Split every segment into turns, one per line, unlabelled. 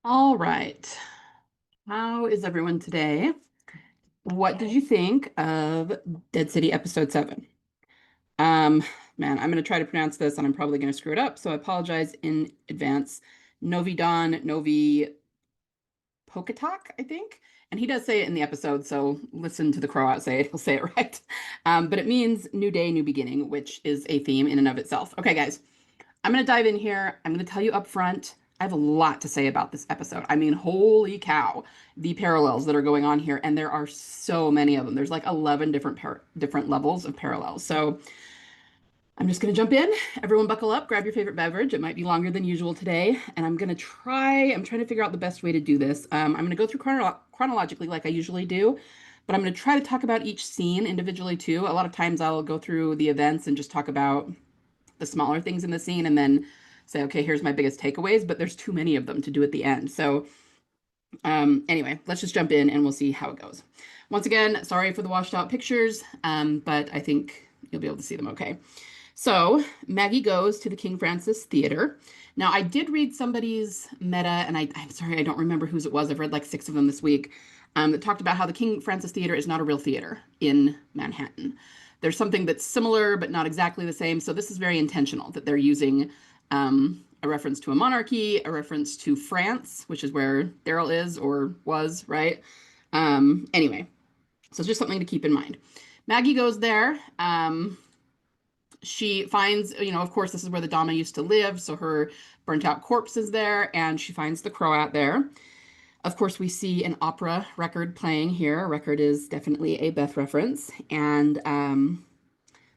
All right. How is everyone today? What did you think of Dead City episode 7? Um, Man, I'm going to try to pronounce this and I'm probably going to screw it up, so I apologize in advance. Novi Don, Novi Pokatak, I think. And he does say it in the episode, so listen to the Croat say it. He'll say it right. But it means new day, new beginning, which is a theme in and of itself. Okay, guys, I'm going to dive in here. I'm going to tell you up front. I have a lot to say about this episode. I mean, holy cow, the parallels that are going on here, and there are so many of them. There's like 11 different levels of parallels. So I'm just going to jump in. Everyone buckle up, grab your favorite beverage. It might be longer than usual today, and I'm trying to figure out the best way to do this. I'm going to go through chronologically like I usually do, but I'm going to try to talk about each scene individually too. A lot of times I'll go through the events and just talk about the smaller things in the scene and then say, okay, here's my biggest takeaways, but there's too many of them to do at the end. So anyway, let's just jump in and we'll see how it goes. Once again, sorry for the washed out pictures, but I think you'll be able to see them okay. So Maggie goes to the King Francis Theater. Now, I did read somebody's meta, and I'm sorry, I don't remember whose it was. I've read like 6 of them this week that talked about how the King Francis Theater is not a real theater in Manhattan. There's something that's similar, but not exactly the same. So this is very intentional that they're using a reference to a monarchy, a reference to France, which is where Daryl is or was, right? Anyway, so it's just something to keep in mind. Maggie goes there. She finds, of course, this is where the Dama used to live, so her burnt out corpse is there, and she finds the Croat there. Of course, we see an opera record playing here. A record is definitely a Beth reference, and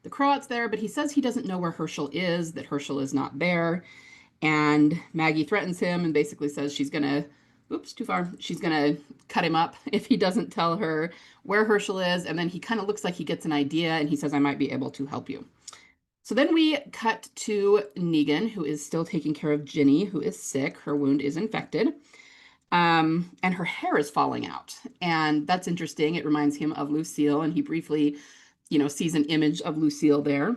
the Croat's there, but he says he doesn't know where Hershel is, that Hershel is not there, and Maggie threatens him and basically says she's gonna, oops, too far, she's gonna cut him up if he doesn't tell her where Hershel is, and then he kind of looks like he gets an idea, and he says, I might be able to help you. So then we cut to Negan, who is still taking care of Ginny, who is sick. Her wound is infected. And her hair is falling out. And that's interesting. It reminds him of Lucille, and he briefly, sees an image of Lucille there.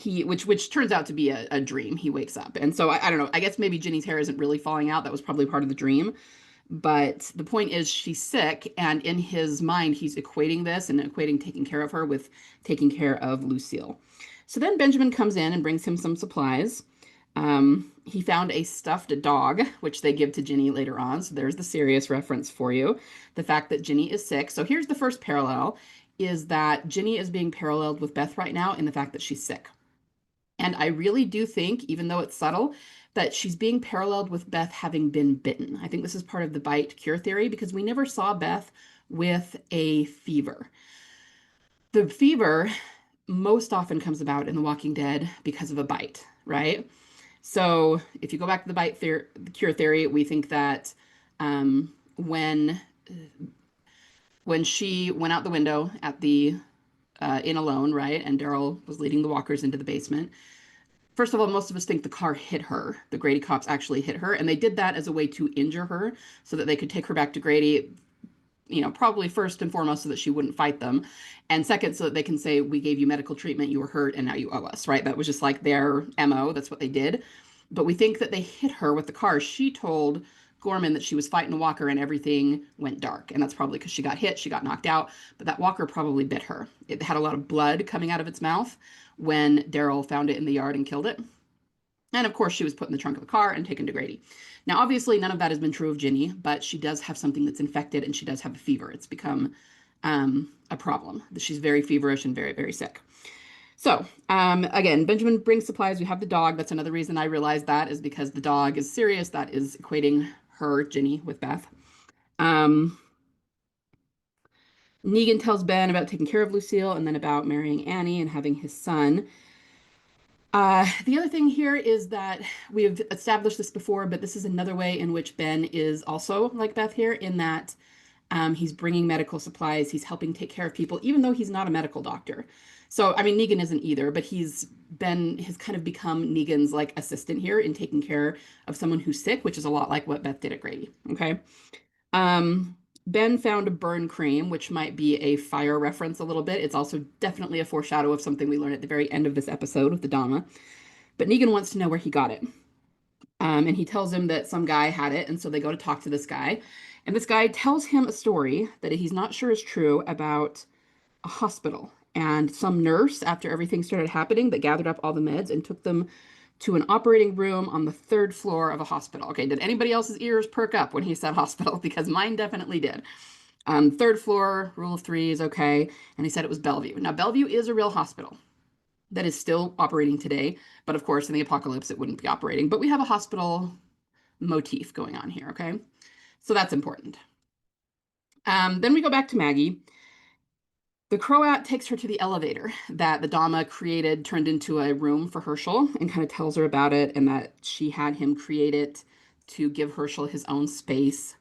Which turns out to be a dream. He wakes up. And so I don't know. I guess maybe Ginny's hair isn't really falling out. That was probably part of the dream. But the point is, she's sick, and in his mind, he's equating this and equating taking care of her with taking care of Lucille. So then Benjamin comes in and brings him some supplies. He found a stuffed dog, which they give to Ginny later on. So there's the serious reference for you. The fact that Ginny is sick. So here's the first parallel, is that Ginny is being paralleled with Beth right now in the fact that she's sick. And I really do think, even though it's subtle, that she's being paralleled with Beth having been bitten. I think this is part of the bite cure theory because we never saw Beth with a fever. The fever most often comes about in The Walking Dead because of a bite, right? So if you go back to the the cure theory, we think that when she went out the window at the inn alone, right, and Daryl was leading the walkers into the basement. First of all, most of us think the car hit her. The Grady cops actually hit her, and they did that as a way to injure her so that they could take her back to Grady, probably first and foremost so that she wouldn't fight them. And second, so that they can say, we gave you medical treatment, you were hurt, and now you owe us, right? That was just like their MO. That's what they did. But we think that they hit her with the car. She told Gorman that she was fighting a walker and everything went dark. And that's probably because she got hit, she got knocked out, but that walker probably bit her. It had a lot of blood coming out of its mouth when Daryl found it in the yard and killed it. And of course, she was put in the trunk of the car and taken to Grady. Now, obviously, none of that has been true of Ginny, but she does have something that's infected and she does have a fever. It's become a problem. She's very feverish and very, very sick. So, again, Benjamin brings supplies. We have the dog. That's another reason I realized that is because the dog is serious. That is equating her, Ginny, with Beth. Negan tells Ben about taking care of Lucille and then about marrying Annie and having his son. The other thing here is that we've established this before, but this is another way in which Ben is also like Beth here in that he's bringing medical supplies. He's helping take care of people, even though he's not a medical doctor. So, I mean, Negan isn't either, but Ben has kind of become Negan's like assistant here in taking care of someone who's sick, which is a lot like what Beth did at Grady. Okay. Ben found a burn cream, which might be a fire reference a little bit. It's also definitely a foreshadow of something we learn at the very end of this episode with the Dama. But Negan wants to know where he got it. And he tells him that some guy had it, and so they go to talk to this guy. And this guy tells him a story that he's not sure is true about a hospital and some nurse, after everything started happening, that gathered up all the meds and took them to an operating room on the third floor of a hospital. Okay, did anybody else's ears perk up when he said hospital? Because mine definitely did. Third floor, rule of three is okay. And he said it was Bellevue. Now, Bellevue is a real hospital that is still operating today. But of course, in the apocalypse, it wouldn't be operating. But we have a hospital motif going on here, okay? So that's important. Then we go back to Maggie. The Croat takes her to the elevator that the Dama created, turned into a room for Hershel, and kind of tells her about it and that she had him create it to give Hershel his own space.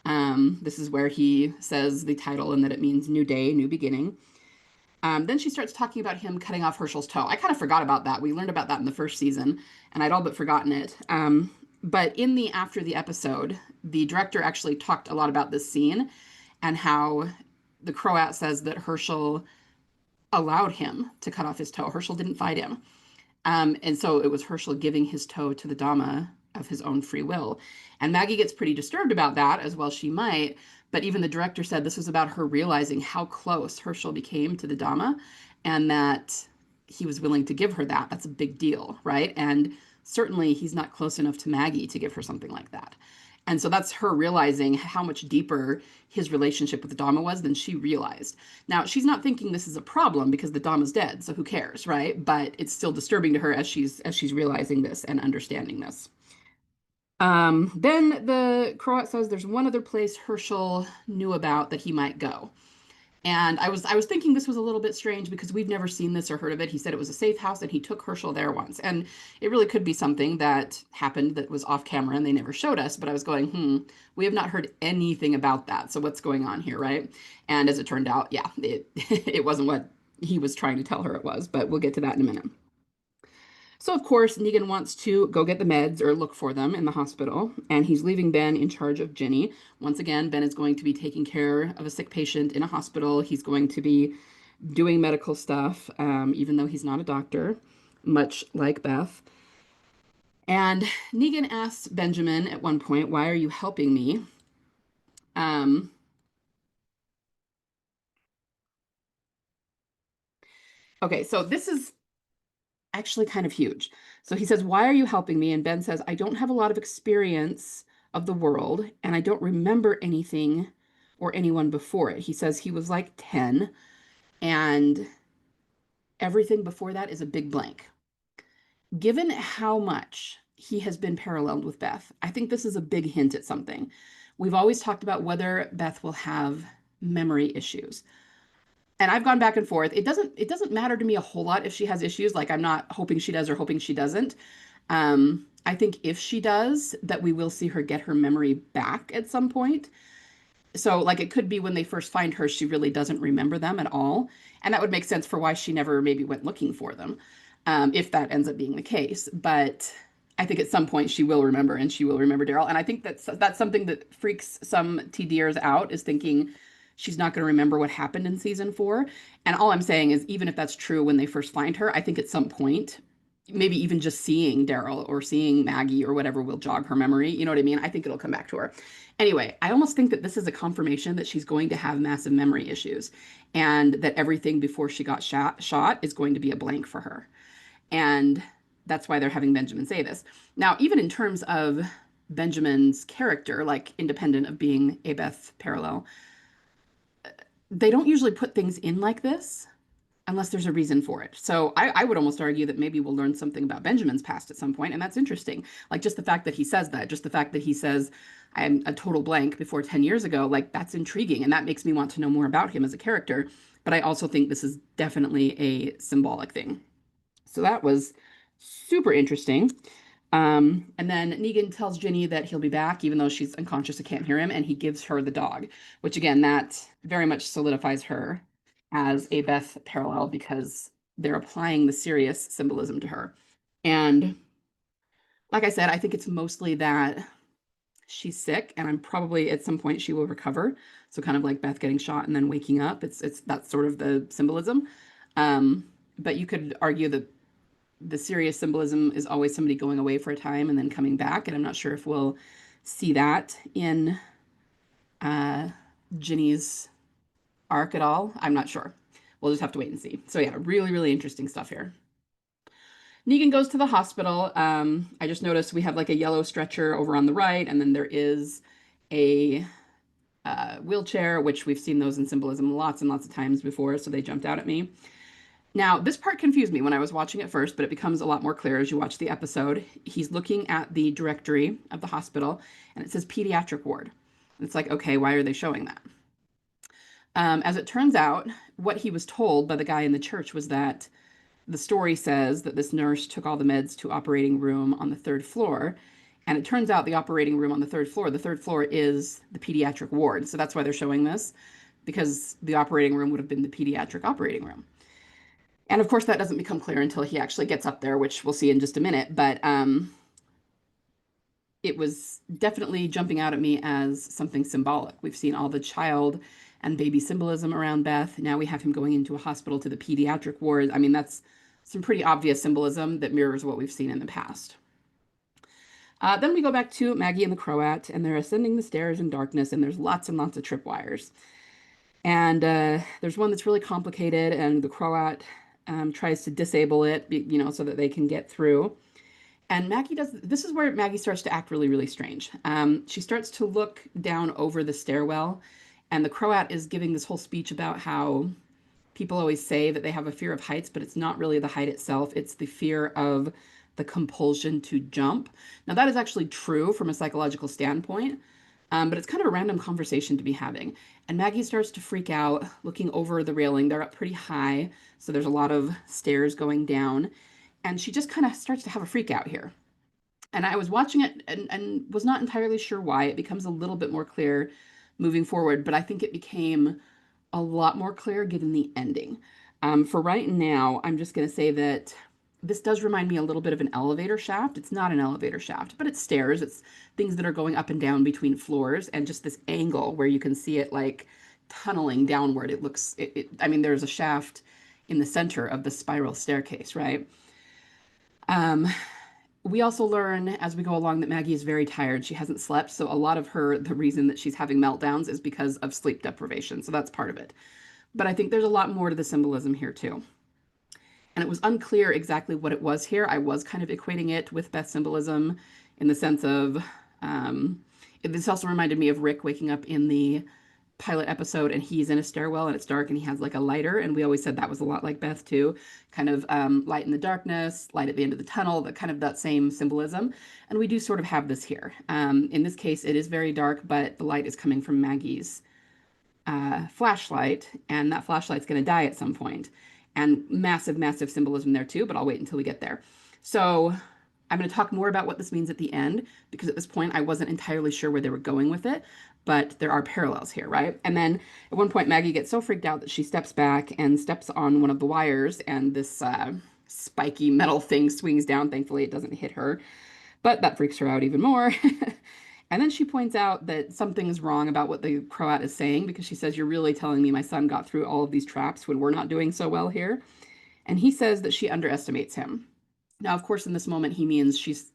This is where he says the title and that it means new day, new beginning. Then she starts talking about him cutting off Hershel's toe. I kind of forgot about that. We learned about that in the first season, and I'd all but forgotten it. But in the after the episode, the director actually talked a lot about this scene and how the Croat says that Hershel allowed him to cut off his toe. Hershel didn't fight him. And so it was Hershel giving his toe to the Dama of his own free will. And Maggie gets pretty disturbed about that, as well she might. But even the director said this was about her realizing how close Hershel became to the Dama and that he was willing to give her that. That's a big deal, right? And certainly he's not close enough to Maggie to give her something like that. And so that's her realizing how much deeper his relationship with the Dama was than she realized. Now, she's not thinking this is a problem because the Dama's dead, so who cares, right? But it's still disturbing to her as she's realizing this and understanding this. Then the Croat says there's one other place Hershel knew about that he might go. And I was thinking this was a little bit strange because we've never seen this or heard of it. He said it was a safe house and he took Hershel there once. And it really could be something that happened that was off camera and they never showed us. But I was going, we have not heard anything about that. So what's going on here, right? And as it turned out, yeah, it it wasn't what he was trying to tell her it was, but we'll get to that in a minute. So, of course, Negan wants to go get the meds or look for them in the hospital, and he's leaving Ben in charge of Ginny. Once again, Ben is going to be taking care of a sick patient in a hospital. He's going to be doing medical stuff, even though he's not a doctor, much like Beth. And Negan asks Benjamin at one point, "Why are you helping me?" Um, okay, so this is actually kind of huge. So he says, "Why are you helping me?" And Ben says, "I don't have a lot of experience of the world, and I don't remember anything or anyone before it." He says he was like 10, and everything before that is a big blank. Given how much he has been paralleled with Beth, I think this is a big hint at something. We've always talked about whether Beth will have memory issues. And I've gone back and forth. It doesn't matter to me a whole lot if she has issues. Like I'm not hoping she does or hoping she doesn't. I think if she does, that we will see her get her memory back at some point. So, like, it could be when they first find her, she really doesn't remember them at all. And that would make sense for why she never maybe went looking for them, if that ends up being the case. But I think at some point she will remember and she will remember Daryl. And I think that's something that freaks some TDers out is thinking she's not going to remember what happened in season 4. And all I'm saying is, even if that's true when they first find her, I think at some point, maybe even just seeing Daryl or seeing Maggie or whatever will jog her memory. You know what I mean? I think it'll come back to her. Anyway, I almost think that this is a confirmation that she's going to have massive memory issues and that everything before she got shot is going to be a blank for her. And that's why they're having Benjamin say this. Now, even in terms of Benjamin's character, like independent of being a Beth parallel, they don't usually put things in like this unless there's a reason for it. So I would almost argue that maybe we'll learn something about Benjamin's past at some point, and that's interesting. Like just the fact that he says that, just the fact that he says, I'm a total blank before 10 years ago, like that's intriguing, and that makes me want to know more about him as a character. But I also think this is definitely a symbolic thing. So that was super interesting. And then Negan tells Ginny that he'll be back, even though she's unconscious and can't hear him, and he gives her the dog, which again, that very much solidifies her as a Beth parallel because they're applying the serious symbolism to her. And like I said, I think it's mostly that she's sick, and I'm probably at some point she will recover. So kind of like Beth getting shot and then waking up. It's that's sort of the symbolism. But you could argue that the serious symbolism is always somebody going away for a time and then coming back. And I'm not sure if we'll see that in uh, Ginny's arc at all. I'm not sure. We'll just have to wait and see. So yeah, really, really interesting stuff here. Negan goes to the hospital. I just noticed we have like a yellow stretcher over on the right, and then there is a wheelchair, which we've seen those in symbolism lots and lots of times before, so they jumped out at me. Now, this part confused me when I was watching it first, but it becomes a lot more clear as you watch the episode. He's looking at the directory of the hospital, and it says pediatric ward. It's like, okay, why are they showing that? As it turns out, what he was told by the guy in the church was that the story says that this nurse took all the meds to operating room on the third floor. And it turns out the operating room on the third floor is the pediatric ward. So that's why they're showing this, because the operating room would have been the pediatric operating room. And of course, that doesn't become clear until he actually gets up there, which we'll see in just a minute. But it was definitely jumping out at me as something symbolic. We've seen all the child and baby symbolism around Beth. Now we have him going into a hospital to the pediatric ward. I mean, that's some pretty obvious symbolism that mirrors what we've seen in the past. Then we go back to Maggie and the Croat, and they're ascending the stairs in darkness, and there's lots and lots of tripwires. And there's one that's really complicated, and the Croat tries to disable it, so that they can get through. And Maggie does, this is where Maggie starts to act really, really strange. She starts to look down over the stairwell, and the Croat is giving this whole speech about how people always say that they have a fear of heights, but it's not really the height itself, it's the fear of the compulsion to jump. Now, that is actually true from a psychological standpoint, but it's kind of a random conversation to be having. And Maggie starts to freak out, looking over the railing. They're up pretty high, so there's a lot of stairs going down. And she just kind of starts to have a freak out here. And I was watching it and was not entirely sure why. It becomes a little bit more clear moving forward, but I think it became a lot more clear given the ending. For right now, I'm just going to say that this does remind me a little bit of an elevator shaft. It's not an elevator shaft, but it's stairs. It's things that are going up and down between floors, and just this angle where you can see it like tunneling downward. It looks, I mean, there's a shaft in the center of the spiral staircase, right? Um, we also learn as we go along that Maggie is very tired. She hasn't slept. So a lot of the reason that she's having meltdowns is because of sleep deprivation. So that's part of it. But I think there's a lot more to the symbolism here too. And it was unclear exactly what it was here. I was kind of equating it with Beth symbolism in the sense of, this also reminded me of Rick waking up in the pilot episode and he's in a stairwell and it's dark and he has like a lighter, and we always said that was a lot like Beth too, kind of light in the darkness, light at the end of the tunnel, that same symbolism. And we do sort of have this here. In this case it is very dark, but the light is coming from Maggie's flashlight, and that flashlight's going to die at some point. And massive, massive symbolism there too, but I'll wait until we get there. So I'm going to talk more about what this means at the end, because at this point I wasn't entirely sure where they were going with it, but there are parallels here, right? And then at one point Maggie gets so freaked out that she steps back and steps on one of the wires, and this spiky metal thing swings down. Thankfully it doesn't hit her, but that freaks her out even more. And then she points out that something's wrong about what the Croat is saying, because she says, "You're really telling me my son got through all of these traps when we're not doing so well here?" And he says that she underestimates him. Now, of course, in this moment, he means he's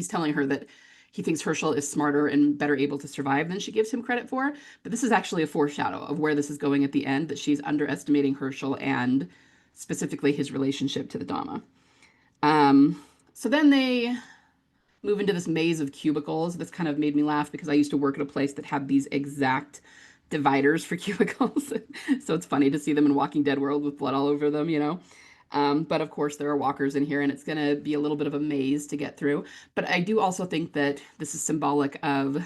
telling her that he thinks Hershel is smarter and better able to survive than she gives him credit for. But this is actually a foreshadow of where this is going at the end, that she's underestimating Hershel and specifically his relationship to the Dama. So then they move into this maze of cubicles. This kind of made me laugh because I used to work at a place that had these exact dividers for cubicles. So it's funny to see them in Walking Dead world with blood all over them. But of course there are walkers in here, and it's going to be a little bit of a maze to get through. But I do also think that this is symbolic of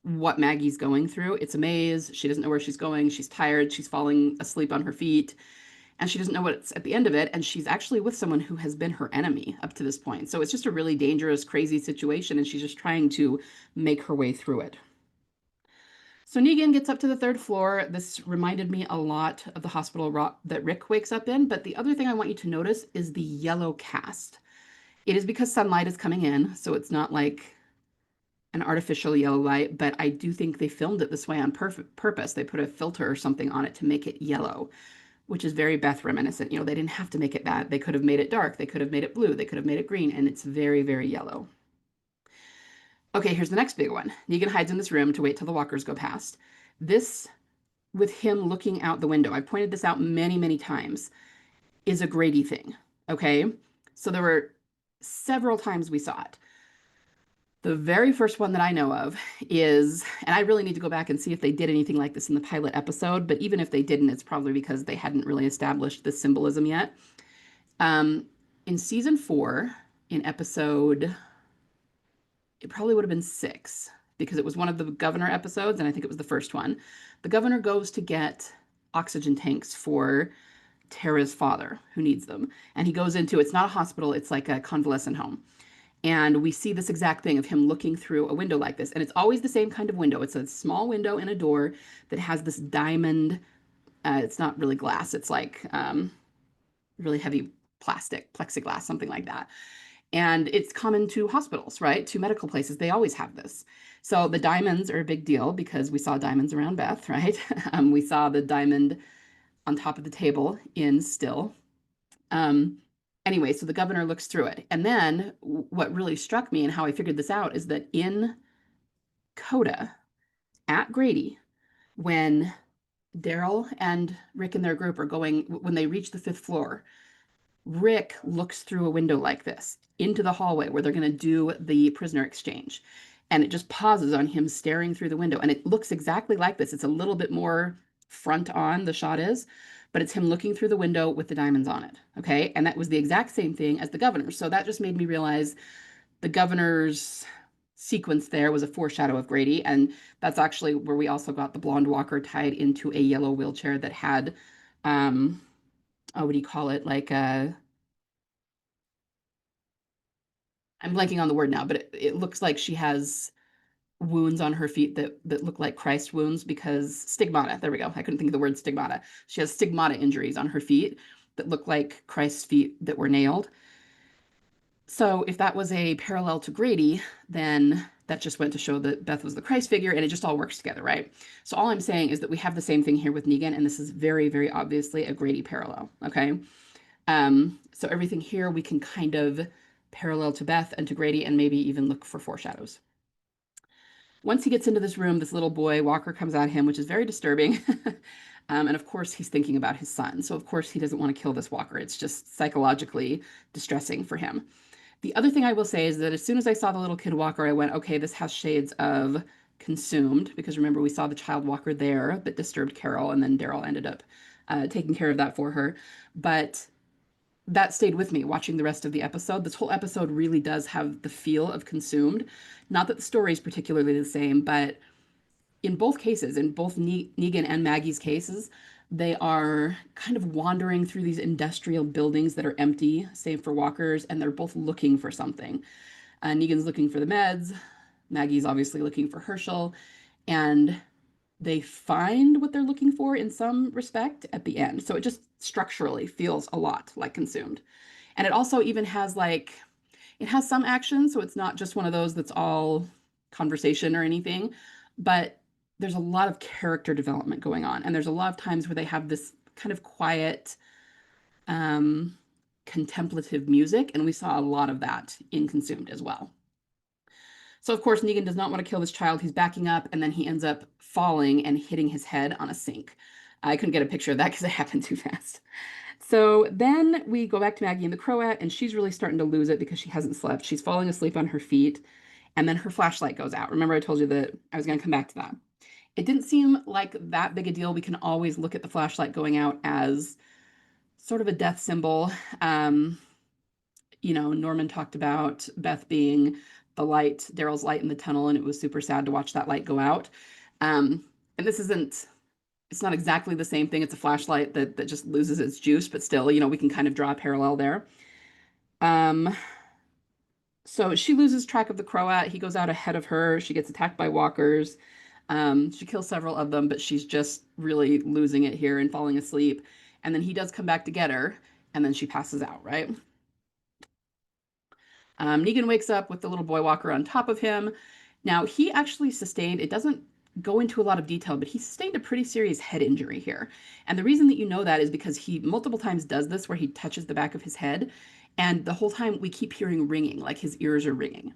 what Maggie's going through. It's a maze. She doesn't know where she's going. She's tired. She's falling asleep on her feet, and she doesn't know what's at the end of it. And she's actually with someone who has been her enemy up to this point. So it's just a really dangerous, crazy situation, and she's just trying to make her way through it. So Negan gets up to the third floor. This reminded me a lot of the hospital that Rick wakes up in. But the other thing I want you to notice is the yellow cast. It is because sunlight is coming in, so it's not like an artificial yellow light, but I do think they filmed it this way on purpose. They put a filter or something on it to make it yellow, which is very Beth reminiscent. They didn't have to make it that. They could have made it dark. They could have made it blue. They could have made it green, and it's very, very yellow. Okay, here's the next big one. Negan hides in this room to wait till the walkers go past. This, with him looking out the window, I pointed this out many, many times, is a Grady thing. Okay, so there were several times we saw it. The very first one that I know of is, and I really need to go back and see if they did anything like this in the pilot episode, but even if they didn't, it's probably because they hadn't really established the symbolism yet. Um, in season 4, in episode, it probably would have been 6, because it was one of the governor episodes, and I think it was the first one. The governor goes to get oxygen tanks for Tara's father, who needs them. And he goes into, it's not a hospital, it's like a convalescent home. And we see this exact thing of him looking through a window like this. And it's always the same kind of window. It's a small window in a door that has this diamond. It's not really glass. It's like really heavy plastic, plexiglass, something like that. And it's common to hospitals, right? To medical places. They always have this. So the diamonds are a big deal because we saw diamonds around Beth, right? We saw the diamond on top of the table in Still. Um, anyway, so the governor looks through it. And then what really struck me and how I figured this out is that in Coda at Grady, when Daryl and Rick and their group are going, when they reach the 5th floor, Rick looks through a window like this into the hallway where they're going to do the prisoner exchange. And it just pauses on him staring through the window. And it looks exactly like this. It's a little bit more front on, the shot is, but it's him looking through the window with the diamonds on it. Okay. And that was the exact same thing as the governor. So that just made me realize the governor's sequence there was a foreshadow of Grady. And that's actually where we also got the blonde walker tied into a yellow wheelchair that had, oh, what do you call it? Like I'm blanking on the word now, but it looks like she has wounds on her feet that look like Christ wounds because stigmata. There we go. I couldn't think of the word stigmata. She has stigmata injuries on her feet that look like Christ's feet that were nailed. So if that was a parallel to Grady, then that just went to show that Beth was the Christ figure and it just all works together, right? So all I'm saying is that we have the same thing here with Negan, and this is very, very obviously a Grady parallel, okay? So everything here we can kind of parallel to Beth and to Grady and maybe even look for foreshadows. Once he gets into this room, this little boy, Walker, comes at him, which is very disturbing. And of course, he's thinking about his son. So of course, he doesn't want to kill this Walker. It's just psychologically distressing for him. The other thing I will say is that as soon as I saw the little kid Walker, I went, okay, this has shades of Consumed, because remember, we saw the child Walker there that disturbed Carol, and then Daryl ended up taking care of that for her. But that stayed with me watching the rest of the episode. This whole episode really does have the feel of Consumed. Not that the story is particularly the same, but in both cases, in both Negan and Maggie's cases, they are kind of wandering through these industrial buildings that are empty, save for walkers, and they're both looking for something. Negan's looking for the meds. Maggie's obviously looking for Hershel, and they find what they're looking for in some respect at the end. So it just structurally feels a lot like Consumed. And it also even has it has some action, so it's not just one of those that's all conversation or anything, but there's a lot of character development going on. And there's a lot of times where they have this kind of quiet, contemplative music. And we saw a lot of that in Consumed as well. So of course, Negan does not want to kill this child. He's backing up, and then he ends up falling and hitting his head on a sink. I couldn't get a picture of that because it happened too fast. So then we go back to Maggie in the Croat, and she's really starting to lose it because she hasn't slept. She's falling asleep on her feet, and then her flashlight goes out. Remember, I told you that I was going to come back to that. It didn't seem like that big a deal. We can always look at the flashlight going out as sort of a death symbol. Norman talked about Beth being the light, Daryl's light in the tunnel, and it was super sad to watch that light go out. And this it's not exactly the same thing. It's a flashlight that just loses its juice, but still, we can kind of draw a parallel there. So she loses track of the Croat. He goes out ahead of her. She gets attacked by walkers. She kills several of them, but she's just really losing it here and falling asleep. And then he does come back to get her, and then she passes out, right? Negan wakes up with the little boy walker on top of him. Now, he actually sustained, it doesn't go into a lot of detail, but he sustained a pretty serious head injury here. And the reason that you know that is because he multiple times does this where he touches the back of his head. And the whole time we keep hearing ringing, like his ears are ringing.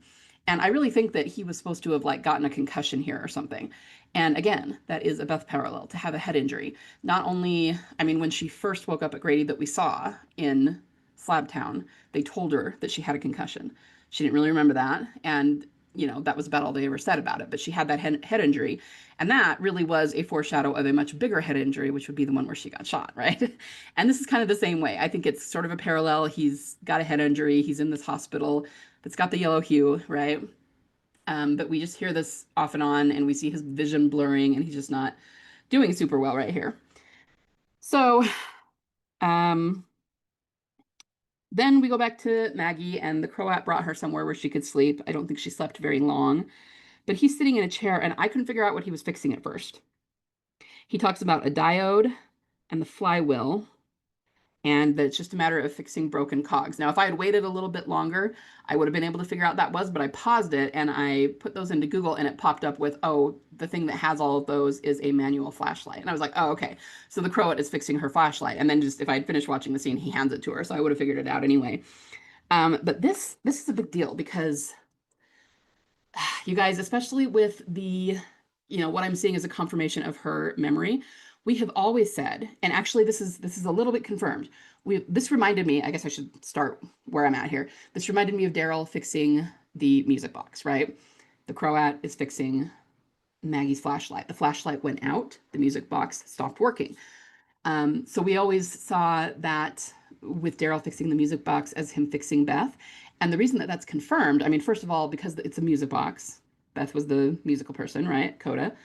And I really think that he was supposed to have like gotten a concussion here or something. And again, that is a Beth parallel to have a head injury. Not only, I mean, when she first woke up at Grady that we saw in Slabtown, they told her that she had a concussion. She didn't really remember that. And that was about all they ever said about it. But she had that head injury. And that really was a foreshadow of a much bigger head injury, which would be the one where she got shot, right? And this is kind of the same way. I think it's sort of a parallel. He's got a head injury. He's in this hospital that's got the yellow hue, right? But we just hear this off and on, and we see his vision blurring, and he's just not doing super well right here. So, um, then we go back to Maggie, and the Croat brought her somewhere where she could sleep. I don't think she slept very long, but he's sitting in a chair, and I couldn't figure out what he was fixing at first. He talks about a diode and the flywheel, and that it's just a matter of fixing broken cogs. Now, if I had waited a little bit longer, I would have been able to figure out that was, but I paused it and I put those into Google and it popped up with, oh, the thing that has all of those is a manual flashlight. And I was like, oh, okay. So the Croat is fixing her flashlight. And then just if I had finished watching the scene, he hands it to her. So I would have figured it out anyway. But this is a big deal because you guys, especially with what I'm seeing as a confirmation of her memory, we have always said, and actually this is a little bit confirmed. This reminded me, I guess I should start where I'm at here. This reminded me of Daryl fixing the music box, right? The Croat is fixing Maggie's flashlight. The flashlight went out, the music box stopped working. So we always saw that with Daryl fixing the music box as him fixing Beth. And the reason that that's confirmed, I mean, first of all, because it's a music box. Beth was the musical person, right? Coda.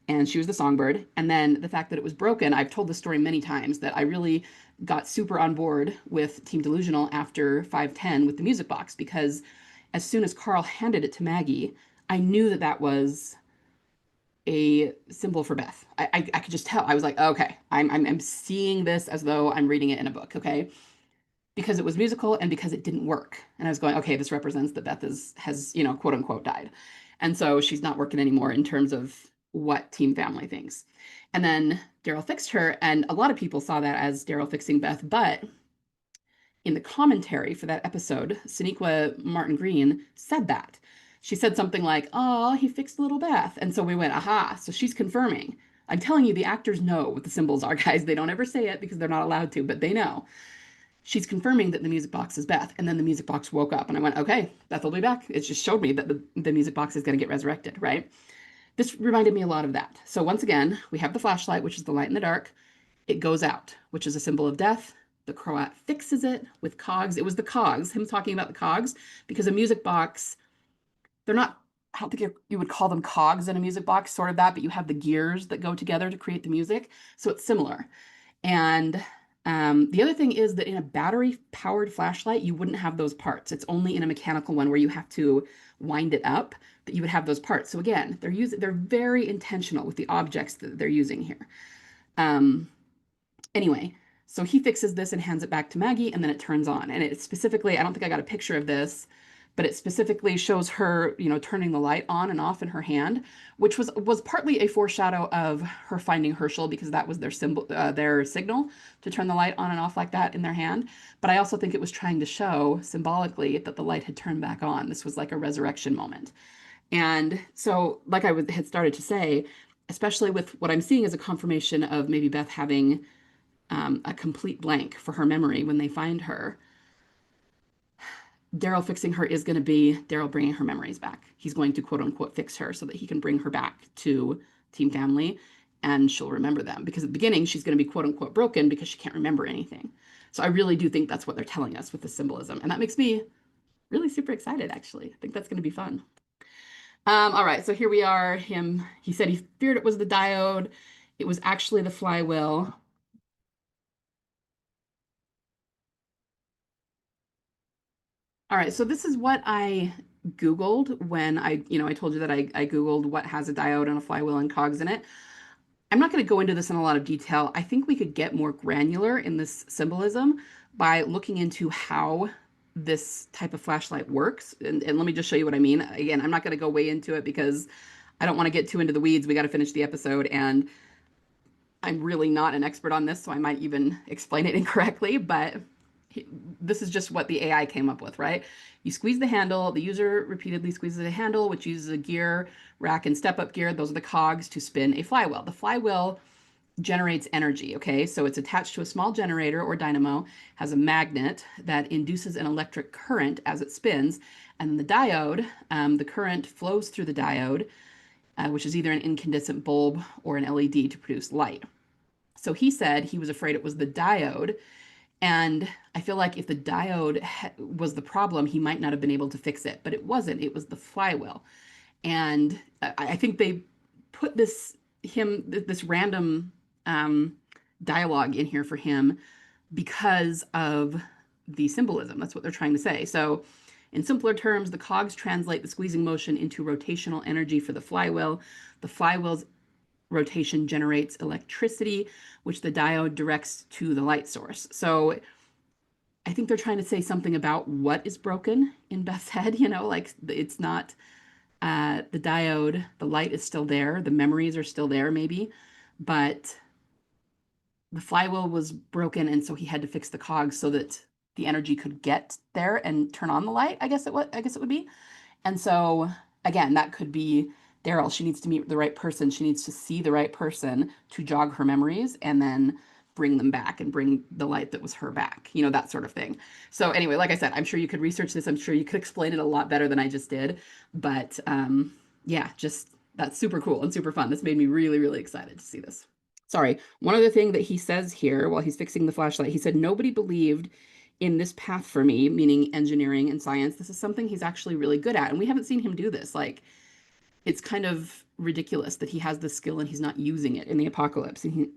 And she was the songbird. And then the fact that it was broken, I've told this story many times that I really got super on board with Team Delusional after 510 with the music box because as soon as Carl handed it to Maggie, I knew that that was a symbol for Beth. I could just tell. I was like, okay, I'm seeing this as though I'm reading it in a book, okay? Because it was musical and because it didn't work. And I was going, okay, this represents that Beth has, quote unquote died. And so she's not working anymore in terms of what Team Family thinks. And then Daryl fixed her, and a lot of people saw that as Daryl fixing Beth, but in the commentary for that episode, Sonequa Martin Green said that. She said something like, oh, he fixed little Beth. And so we went, aha, so she's confirming. I'm telling you, the actors know what the symbols are, guys. They don't ever say it because they're not allowed to, but they know. She's confirming that the music box is Beth. And then the music box woke up and I went, okay, Beth will be back. It just showed me that the music box is going to get resurrected, right? This reminded me a lot of that. So once again, we have the flashlight, which is the light in the dark. It goes out, which is a symbol of death. The Croat fixes it with cogs. It was the cogs, him talking about the cogs, because a music box, they're not, I don't think you would call them cogs in a music box, sort of that, but you have the gears that go together to create the music. So it's similar. And the other thing is that in a battery powered flashlight, you wouldn't have those parts. It's only in a mechanical one where you have to wind it up that you would have those parts. So again, they're very intentional with the objects that they're using here. Anyway, so he fixes this and hands it back to Maggie, and then it turns on. And it specifically, I don't think I got a picture of this, but it specifically shows her, turning the light on and off in her hand, which was partly a foreshadow of her finding Hershel because that was their symbol, their signal to turn the light on and off like that in their hand. But I also think it was trying to show symbolically that the light had turned back on. This was like a resurrection moment. And so, like had started to say, especially with what I'm seeing as a confirmation of maybe Beth having a complete blank for her memory when they find her, Daryl fixing her is going to be Daryl bringing her memories back. He's going to quote unquote fix her so that he can bring her back to Team Family and she'll remember them. Because at the beginning, she's going to be quote unquote broken because she can't remember anything. So I really do think that's what they're telling us with the symbolism. And that makes me really super excited, actually. I think that's going to be fun. All right, so here we are. He said he feared it was the diode. It was actually the flywheel. All right, so this is what I Googled when I told you that I Googled what has a diode and a flywheel and cogs in it. I'm not going to go into this in a lot of detail. I think we could get more granular in this symbolism by looking into how this type of flashlight works. And let me just show you what I mean. Again, I'm not going to go way into it because I don't want to get too into the weeds. We got to finish the episode, and I'm really not an expert on this, so I might even explain it incorrectly, but this is just what the AI came up with, right? You squeeze the handle, the user repeatedly squeezes the handle, which uses a gear, rack, and step up gear. Those are the cogs to spin a flywheel. The flywheel generates energy, okay? So it's attached to a small generator or dynamo, has a magnet that induces an electric current as it spins, and the diode, the current flows through the diode, which is either an incandescent bulb or an LED to produce light. So he said he was afraid it was the diode. And I feel like if the diode was the problem, he might not have been able to fix it, but it wasn't. It was the flywheel. And I think they put this random dialogue in here for him because of the symbolism. That's what they're trying to say. So in simpler terms, the cogs translate the squeezing motion into rotational energy for the flywheel. The flywheel's rotation generates electricity, which the diode directs to the light source. So I think they're trying to say something about what is broken in Beth's head, like it's not the diode, the light is still there, the memories are still there, maybe, but the flywheel was broken, and so he had to fix the cogs so that the energy could get there and turn on the light. I guess it would be. And so again, that could be Daryl. She needs to meet the right person. She needs to see the right person to jog her memories and then bring them back and bring the light that was her back, that sort of thing. So anyway, like I said, I'm sure you could research this. I'm sure you could explain it a lot better than I just did. But yeah, just that's super cool and super fun. This made me really, really excited to see this. Sorry. One other thing that he says here while he's fixing the flashlight, he said, nobody believed in this path for me, meaning engineering and science. This is something he's actually really good at. And we haven't seen him do this. Like, it's kind of ridiculous that he has this skill and he's not using it in the apocalypse. And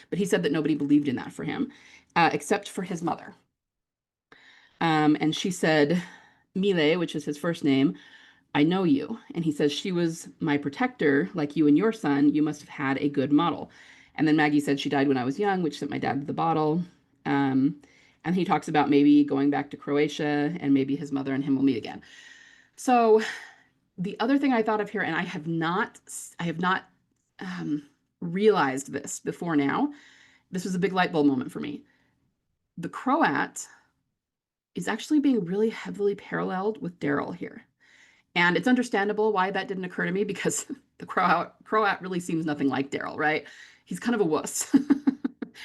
but he said that nobody believed in that for him, except for his mother. And she said, Mile, which is his first name, I know you. And he says, she was my protector, like you and your son. You must have had a good model. And then Maggie said she died when I was young, which sent my dad to the bottle. And he talks about maybe going back to Croatia and maybe his mother and him will meet again. So the other thing I thought of here, and I have not realized this before now. This was a big light bulb moment for me. The Croat is actually being really heavily paralleled with Daryl here. And it's understandable why that didn't occur to me because the Croat really seems nothing like Daryl, right? He's kind of a wuss.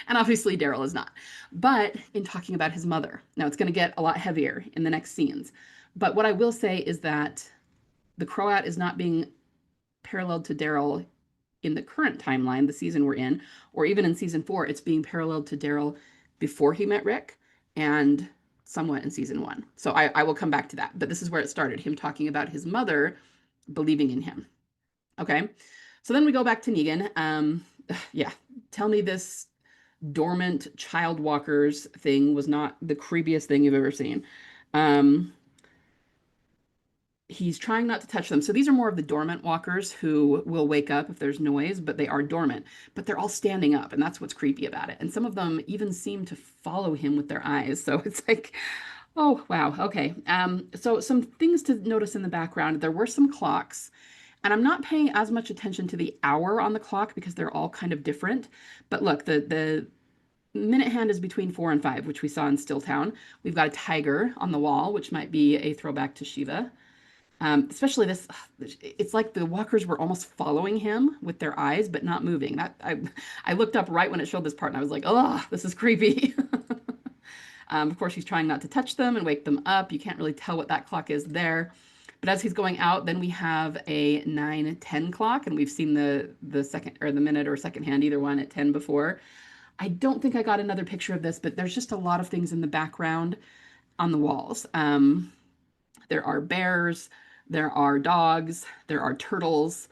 And obviously Daryl is not. But in talking about his mother, now it's going to get a lot heavier in the next scenes. But what I will say is that the Croat is not being paralleled to Daryl in the current timeline, the season we're in, or even in season 4, it's being paralleled to Daryl before he met Rick and somewhat in season 1. So I will come back to that. But this is where it started, him talking about his mother believing in him. Okay. So then we go back to Negan. Yeah. Tell me this dormant child walkers thing was not the creepiest thing you've ever seen. He's trying not to touch them. So these are more of the dormant walkers who will wake up if there's noise, but they are dormant. But they're all standing up, and that's what's creepy about it. And some of them even seem to follow him with their eyes. So it's like, oh, wow. Okay. So some things to notice in the background. There were some clocks. And I'm not paying as much attention to the hour on the clock because they're all kind of different. But look, the minute hand is between 4 and 5, which we saw in Stilltown. We've got a tiger on the wall, which might be a throwback to Shiva. Especially this, it's like the walkers were almost following him with their eyes, but not moving. I looked up right when it showed this part and I was like, oh, this is creepy. Of course, he's trying not to touch them and wake them up. You can't really tell what that clock is there. But as he's going out, then we have a 9:10 clock, and we've seen the second or the minute or second hand, either one at 10 before. I don't think I got another picture of this, but there's just a lot of things in the background on the walls. There are bears, there are dogs, there are turtles.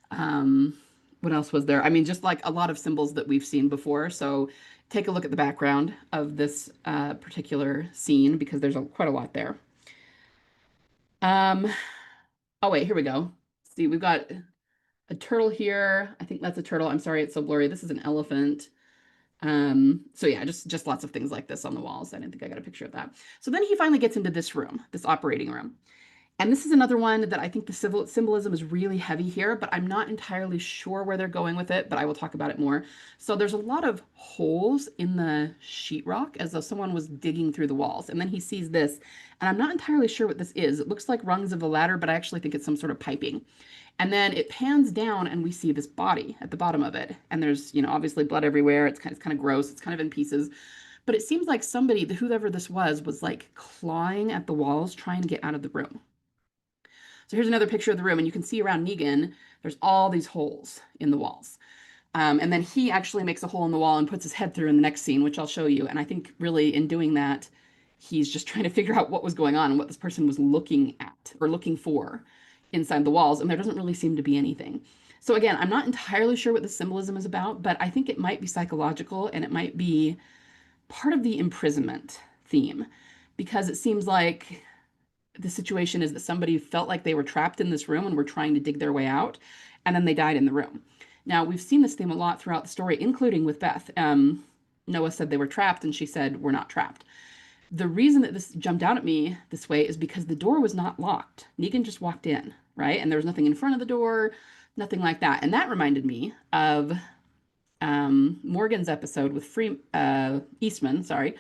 What else was there? I mean, just like a lot of symbols that we've seen before. So take a look at the background of this particular scene because there's quite a lot there. Oh wait, here we go. See, we've got a turtle here. I think that's a turtle. I'm sorry, it's so blurry. This is an elephant. So yeah, just lots of things like this on the walls. I didn't think I got a picture of that. So then he finally gets into this room, this operating room. And this is another one that I think the symbolism is really heavy here, but I'm not entirely sure where they're going with it, but I will talk about it more. So there's a lot of holes in the sheetrock as though someone was digging through the walls. And then he sees this, and I'm not entirely sure what this is. It looks like rungs of a ladder, but I actually think it's some sort of piping. And then it pans down and we see this body at the bottom of it. And there's, obviously blood everywhere. It's kind of gross. It's kind of in pieces. But it seems like somebody, whoever this was like clawing at the walls trying to get out of the room. So here's another picture of the room, and you can see around Negan, there's all these holes in the walls. And then he actually makes a hole in the wall and puts his head through in the next scene, which I'll show you. And I think really in doing that, he's just trying to figure out what was going on and what this person was looking at or looking for inside the walls. And there doesn't really seem to be anything. So again, I'm not entirely sure what the symbolism is about, but I think it might be psychological and it might be part of the imprisonment theme because it seems like the situation is that somebody felt like they were trapped in this room and were trying to dig their way out, and then they died in the room. Now, we've seen this theme a lot throughout the story, including with Beth. Noah said they were trapped, and she said, we're not trapped. The reason that this jumped out at me this way is because the door was not locked. Negan just walked in, right? And there was nothing in front of the door, nothing like that. And that reminded me of Morgan's episode with Eastman, sorry,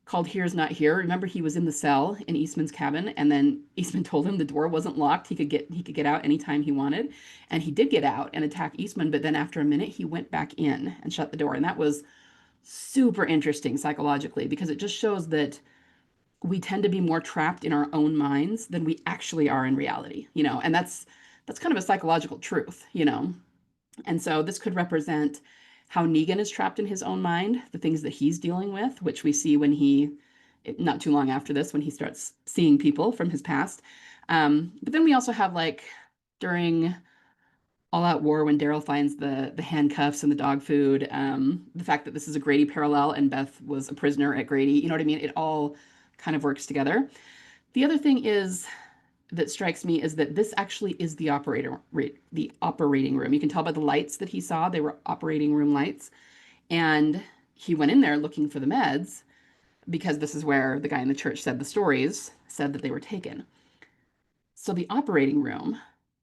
called Here's Not Here. Remember, he was in the cell in Eastman's cabin, and then Eastman told him the door wasn't locked. He could get out anytime he wanted. And he did get out and attack Eastman, but then after a minute, he went back in and shut the door. And that was super interesting psychologically because it just shows that we tend to be more trapped in our own minds than we actually are in reality, and that's kind of a psychological truth. And so this could represent how Negan is trapped in his own mind, the things that he's dealing with, which we see when not too long after this, when he starts seeing people from his past. But then we also have like during All Out War when Daryl finds the handcuffs and the dog food, the fact that this is a Grady parallel and Beth was a prisoner at Grady, you know what I mean? It all kind of works together. The other thing that strikes me is that this actually is the operating room. You can tell by the lights that he saw, they were operating room lights. And he went in there looking for the meds because this is where the guy in the church said the stories said that they were taken. So the operating room,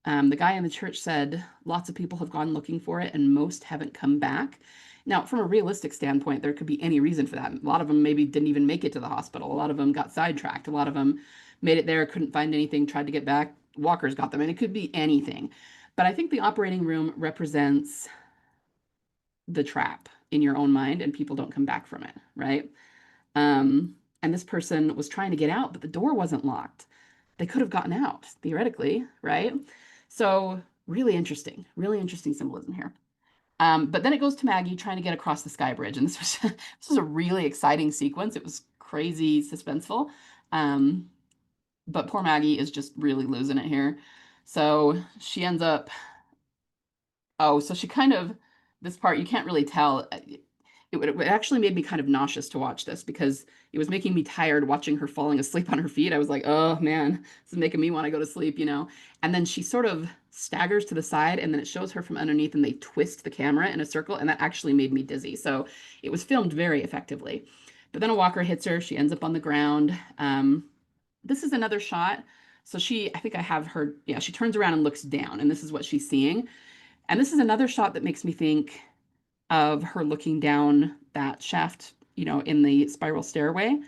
the guy in the church said lots of people have gone looking for it and most haven't come back. Now, from a realistic standpoint, there could be any reason for that. A lot of them maybe didn't even make it to the hospital. A lot of them got sidetracked. A lot of them made it there, couldn't find anything, tried to get back. Walkers got them. And it could be anything. But I think the operating room represents the trap in your own mind and people don't come back from it, right? And this person was trying to get out, but the door wasn't locked. They could have gotten out, theoretically, right? So really interesting symbolism here. But then it goes to Maggie trying to get across the sky bridge. And this was a really exciting sequence. It was crazy suspenseful. But poor Maggie is just really losing it here. So she ends up, oh, so she kind of, this part, you can't really tell. It actually made me kind of nauseous to watch this because it was making me tired watching her falling asleep on her feet. I was like, oh man, this is making me want to go to sleep. And then she sort of staggers to the side and then it shows her from underneath and they twist the camera in a circle and that actually made me dizzy. So it was filmed very effectively. But then a walker hits her. She ends up on the ground. This is another shot. So I think I have her, yeah, she turns around and looks down and this is what she's seeing. And this is another shot that makes me think of her looking down that shaft, in the spiral stairway.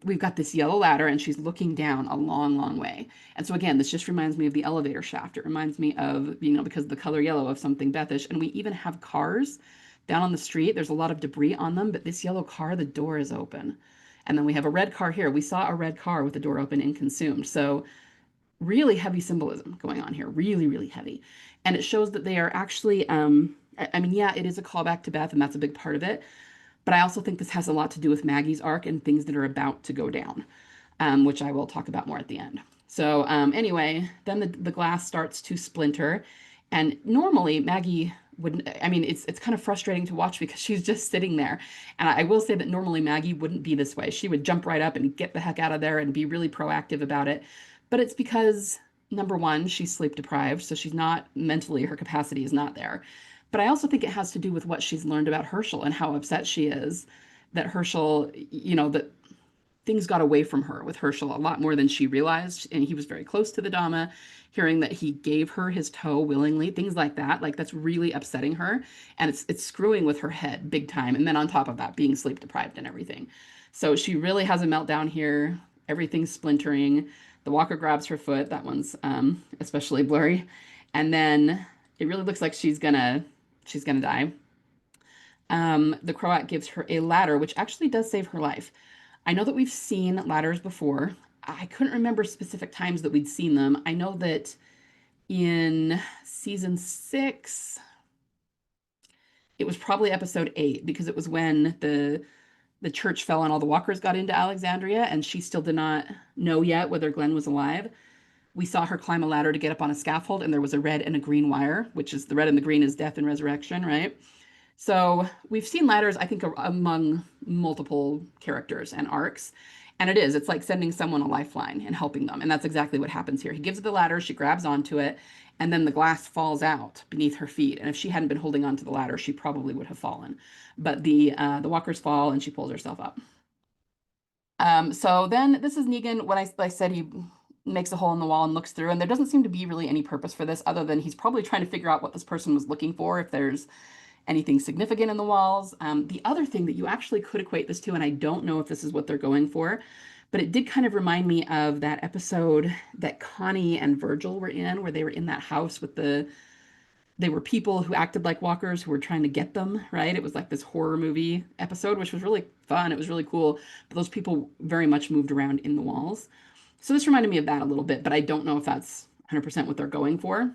We've got this yellow ladder and she's looking down a long, long way. And so again, this just reminds me of the elevator shaft. It reminds me of, because of the color yellow of something Bethish. And we even have cars down on the street. There's a lot of debris on them, but this yellow car, the door is open. And then we have a red car here. We saw a red car with the door open and consumed. So really heavy symbolism going on here, really, really heavy. And it shows that they are actually, yeah, it is a callback to Beth, and that's a big part of it. But I also think this has a lot to do with Maggie's arc and things that are about to go down, which I will talk about more at the end. So anyway, then the glass starts to splinter. And normally Maggie wouldn't, it's kind of frustrating to watch because she's just sitting there. And I will say that normally Maggie wouldn't be this way. She would jump right up and get the heck out of there and be really proactive about it. But it's because, number one, she's sleep deprived, so she's not mentally, her capacity is not there. But I also think it has to do with what she's learned about Hershel and how upset she is that Hershel, that things got away from her with Hershel a lot more than she realized. And he was very close to the Dama, hearing that he gave her his toe willingly, things like that. Like that's really upsetting her. And it's screwing with her head big time. And then on top of that, being sleep deprived and everything. So she really has a meltdown here. Everything's splintering. The walker grabs her foot. That one's especially blurry. And then it really looks like she's gonna die. The Croat gives her a ladder, which actually does save her life. I know that we've seen ladders before. I couldn't remember specific times that we'd seen them. I know that in season 6, it was probably episode 8 because it was when the church fell and all the walkers got into Alexandria and she still did not know yet whether Glenn was alive. We saw her climb a ladder to get up on a scaffold and there was a red and a green wire, which is the red and the green is death and resurrection, right? So we've seen ladders, I think, among multiple characters and arcs. And it's like sending someone a lifeline and helping them. And that's exactly what happens here. He gives her the ladder, she grabs onto it, and then the glass falls out beneath her feet. And if she hadn't been holding onto the ladder, she probably would have fallen. But the walkers fall and she pulls herself up. So then this is Negan. When I said he makes a hole in the wall and looks through, and there doesn't seem to be really any purpose for this other than he's probably trying to figure out what this person was looking for, if there's anything significant in the walls. The other thing that you actually could equate this to, and I don't know if this is what they're going for, but it did kind of remind me of that episode that Connie and Virgil were in, where they were in that house with they were people who acted like walkers who were trying to get them, right? It was like this horror movie episode, which was really fun. It was really cool. But those people very much moved around in the walls. So this reminded me of that a little bit, but I don't know if that's 100% what they're going for.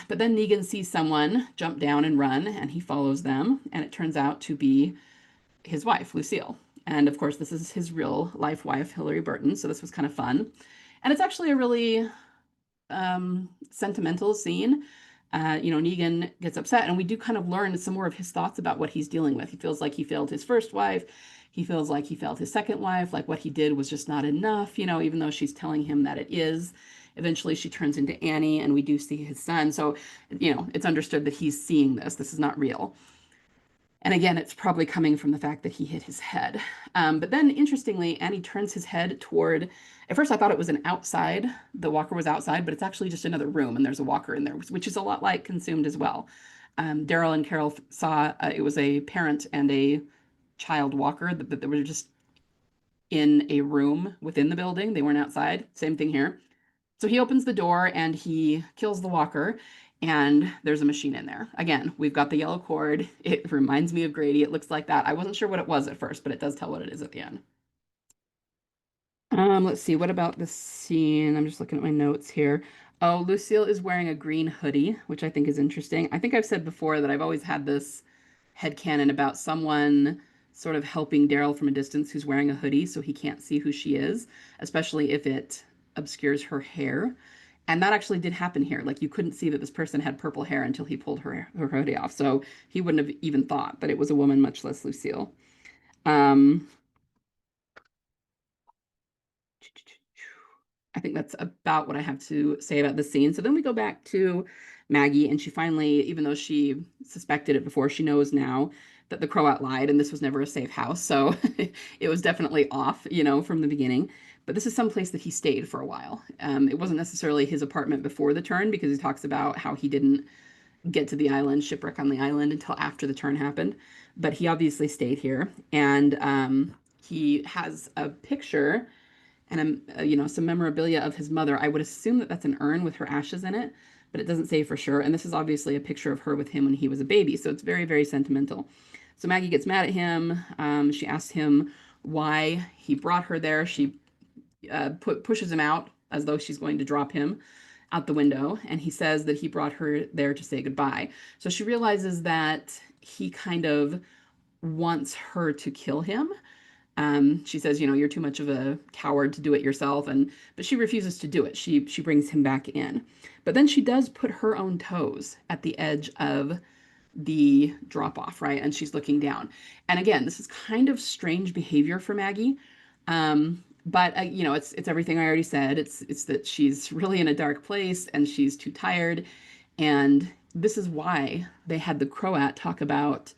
But then Negan sees someone jump down and run, and he follows them, and it turns out to be his wife, Lucille. And of course, this is his real life wife, Hillary Burton. So this was kind of fun. And it's actually a really sentimental scene. Negan gets upset, and we do kind of learn some more of his thoughts about what he's dealing with. He feels like he failed his first wife. He feels like he failed his second wife, like what he did was just not enough, even though she's telling him that it is. Eventually, she turns into Annie, and we do see his son. So, it's understood that he's seeing this. This is not real. And again, it's probably coming from the fact that he hit his head. But then, interestingly, Annie turns his head toward. At first, I thought it was an outside. The walker was outside, but it's actually just another room, and there's a walker in there, which is a lot like Consumed as well. Daryl and Carol saw it was a parent and a child walker that they were just in a room within the building. They weren't outside. Same thing here. So he opens the door and he kills the walker, and there's a machine in there. Again, we've got the yellow cord. It reminds me of Grady. It looks like that. I wasn't sure what it was at first, but it does tell what it is at the end. Let's see. What about this scene? I'm just looking at my notes here. Oh, Lucille is wearing a green hoodie, which I think is interesting. I think I've said before that I've always had this headcanon about someone sort of helping Daryl from a distance who's wearing a hoodie so he can't see who she is, especially if it obscures her hair. And that actually did happen here. Like you couldn't see that this person had purple hair until he pulled her hoodie off. So he wouldn't have even thought that it was a woman, much less Lucille. Um, I think that's about what I have to say about the scene. So then we go back to Maggie, and she finally, even though she suspected it before, she knows now that the Croat lied and this was never a safe house. So it was definitely off, from the beginning. But this is someplace that he stayed for a while. It wasn't necessarily his apartment before the turn because he talks about how he didn't get to the island, shipwreck on the island until after the turn happened. But he obviously stayed here. And he has a picture and some memorabilia of his mother. I would assume that that's an urn with her ashes in it, but it doesn't say for sure. And this is obviously a picture of her with him when he was a baby, so it's very, very sentimental. So Maggie gets mad at him. She asks him why he brought her there. She pushes him out as though she's going to drop him out the window, and he says that he brought her there to say goodbye. So she realizes that he kind of wants her to kill him. She says, you're too much of a coward to do it yourself, but she refuses to do it. She brings him back in. But then she does put her own toes at the edge of the drop off, right? And she's looking down. And again, this is kind of strange behavior for Maggie. But it's everything I already said. It's that she's really in a dark place and she's too tired. And this is why they had the Croat talk about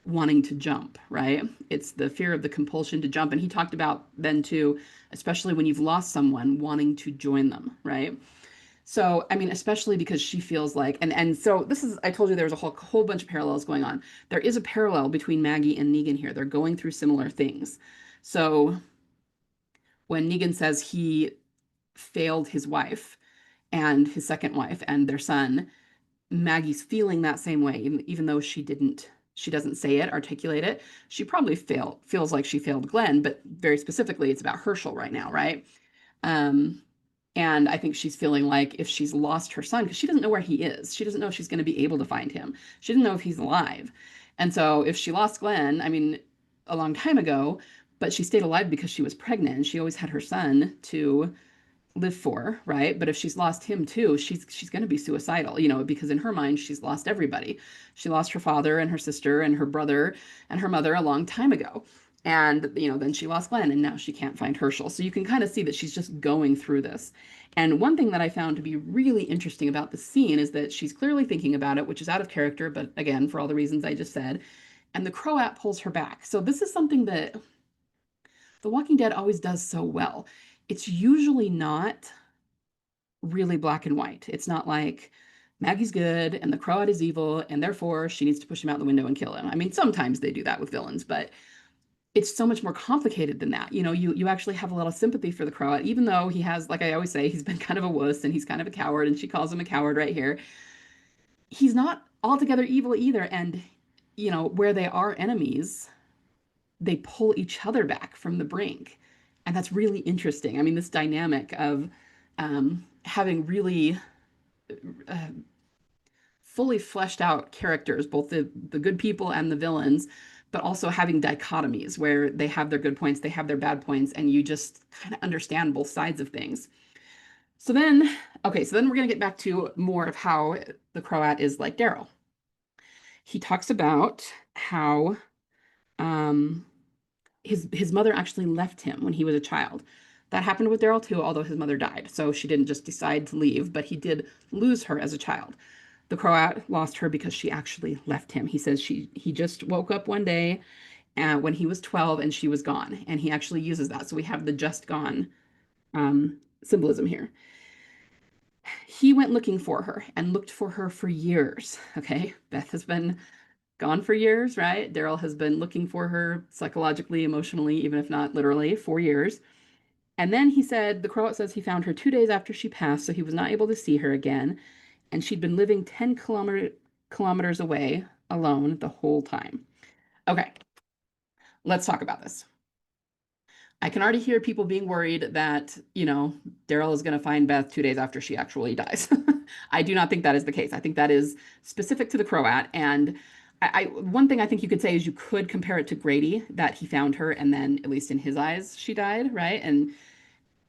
wanting to jump, right? It's the fear of the compulsion to jump. And he talked about then too, especially when you've lost someone, wanting to join them, right? So, I mean, especially because she feels like, and so this is, I told you there was a whole bunch of parallels going on. There is a parallel between Maggie and Negan here. They're going through similar things. So when Negan says he failed his wife and his second wife and their son, Maggie's feeling that same way, even though she doesn't say it, articulate it. She probably feels like she failed Glenn, but very specifically, it's about Hershel right now, right? Um, and I think she's feeling like if she's lost her son, because she doesn't know where he is, she doesn't know if she's going to be able to find him. She doesn't know if he's alive. And so if she lost Glenn, I mean, a long time ago, but she stayed alive because she was pregnant and she always had her son to live for, right? But if she's lost him too, she's going to be suicidal, because in her mind she's lost everybody. She lost her father and her sister and her brother and her mother a long time ago. And then she lost Glenn and now she can't find Hershel. So you can kind of see that she's just going through this. And one thing that I found to be really interesting about the scene is that she's clearly thinking about it, which is out of character, but again, for all the reasons I just said. And the Croat pulls her back. So this is something that The Walking Dead always does so well. It's usually not really black and white. It's not like Maggie's good and the Croat is evil, and therefore she needs to push him out the window and kill him. I mean, sometimes they do that with villains, but it's so much more complicated than that. You actually have a lot of sympathy for the Croat, even though he has, like I always say, he's been kind of a wuss and he's kind of a coward, and she calls him a coward right here. He's not altogether evil either, and where they are enemies, they pull each other back from the brink. And that's really interesting. I mean, this dynamic of having really uh, fully fleshed out characters, both the good people and the villains, but also having dichotomies where they have their good points, they have their bad points, and you just kind of understand both sides of things. So then, okay, so then we're going to get back to more of how the Croat is like Daryl. He talks about how um, his mother actually left him when he was a child. That happened with Daryl too, although his mother died. So she didn't just decide to leave, but he did lose her as a child. The Croat lost her because she actually left him. He says he just woke up one day when he was 12 and she was gone. And he actually uses that. So we have the just gone symbolism here. He went looking for her and looked for her for years. Okay. Beth has been gone for years, right? Daryl has been looking for her psychologically, emotionally, even if not literally, for years. And then he said, the Croat says he found her 2 days after she passed, so he was not able to see her again. And she'd been living 10 kilometers away alone the whole time. Okay, let's talk about this. I can already hear people being worried that, Daryl is going to find Beth 2 days after she actually dies. I do not think that is the case. I think that is specific to the Croat. And one thing I think you could say is you could compare it to Grady, that he found her and then, at least in his eyes, she died, right? And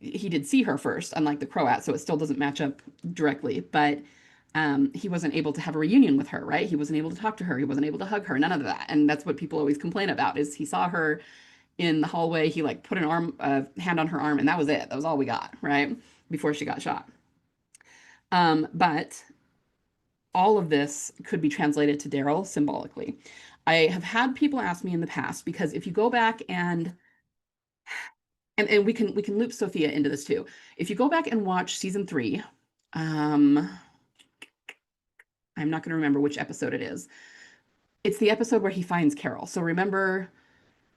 he did see her first, unlike the Croat, so it still doesn't match up directly. But he wasn't able to have a reunion with her, right? He wasn't able to talk to her. He wasn't able to hug her. None of that. And that's what people always complain about is he saw her in the hallway. He like put hand on her arm, and that was it. That was all we got, right? Before she got shot. But all of this could be translated to Daryl symbolically. I have had people ask me in the past because if you go back and we can loop Sophia into this too. If you go back and watch season 3, um, I'm not going to remember which episode it is. It's the episode where he finds Carol. So remember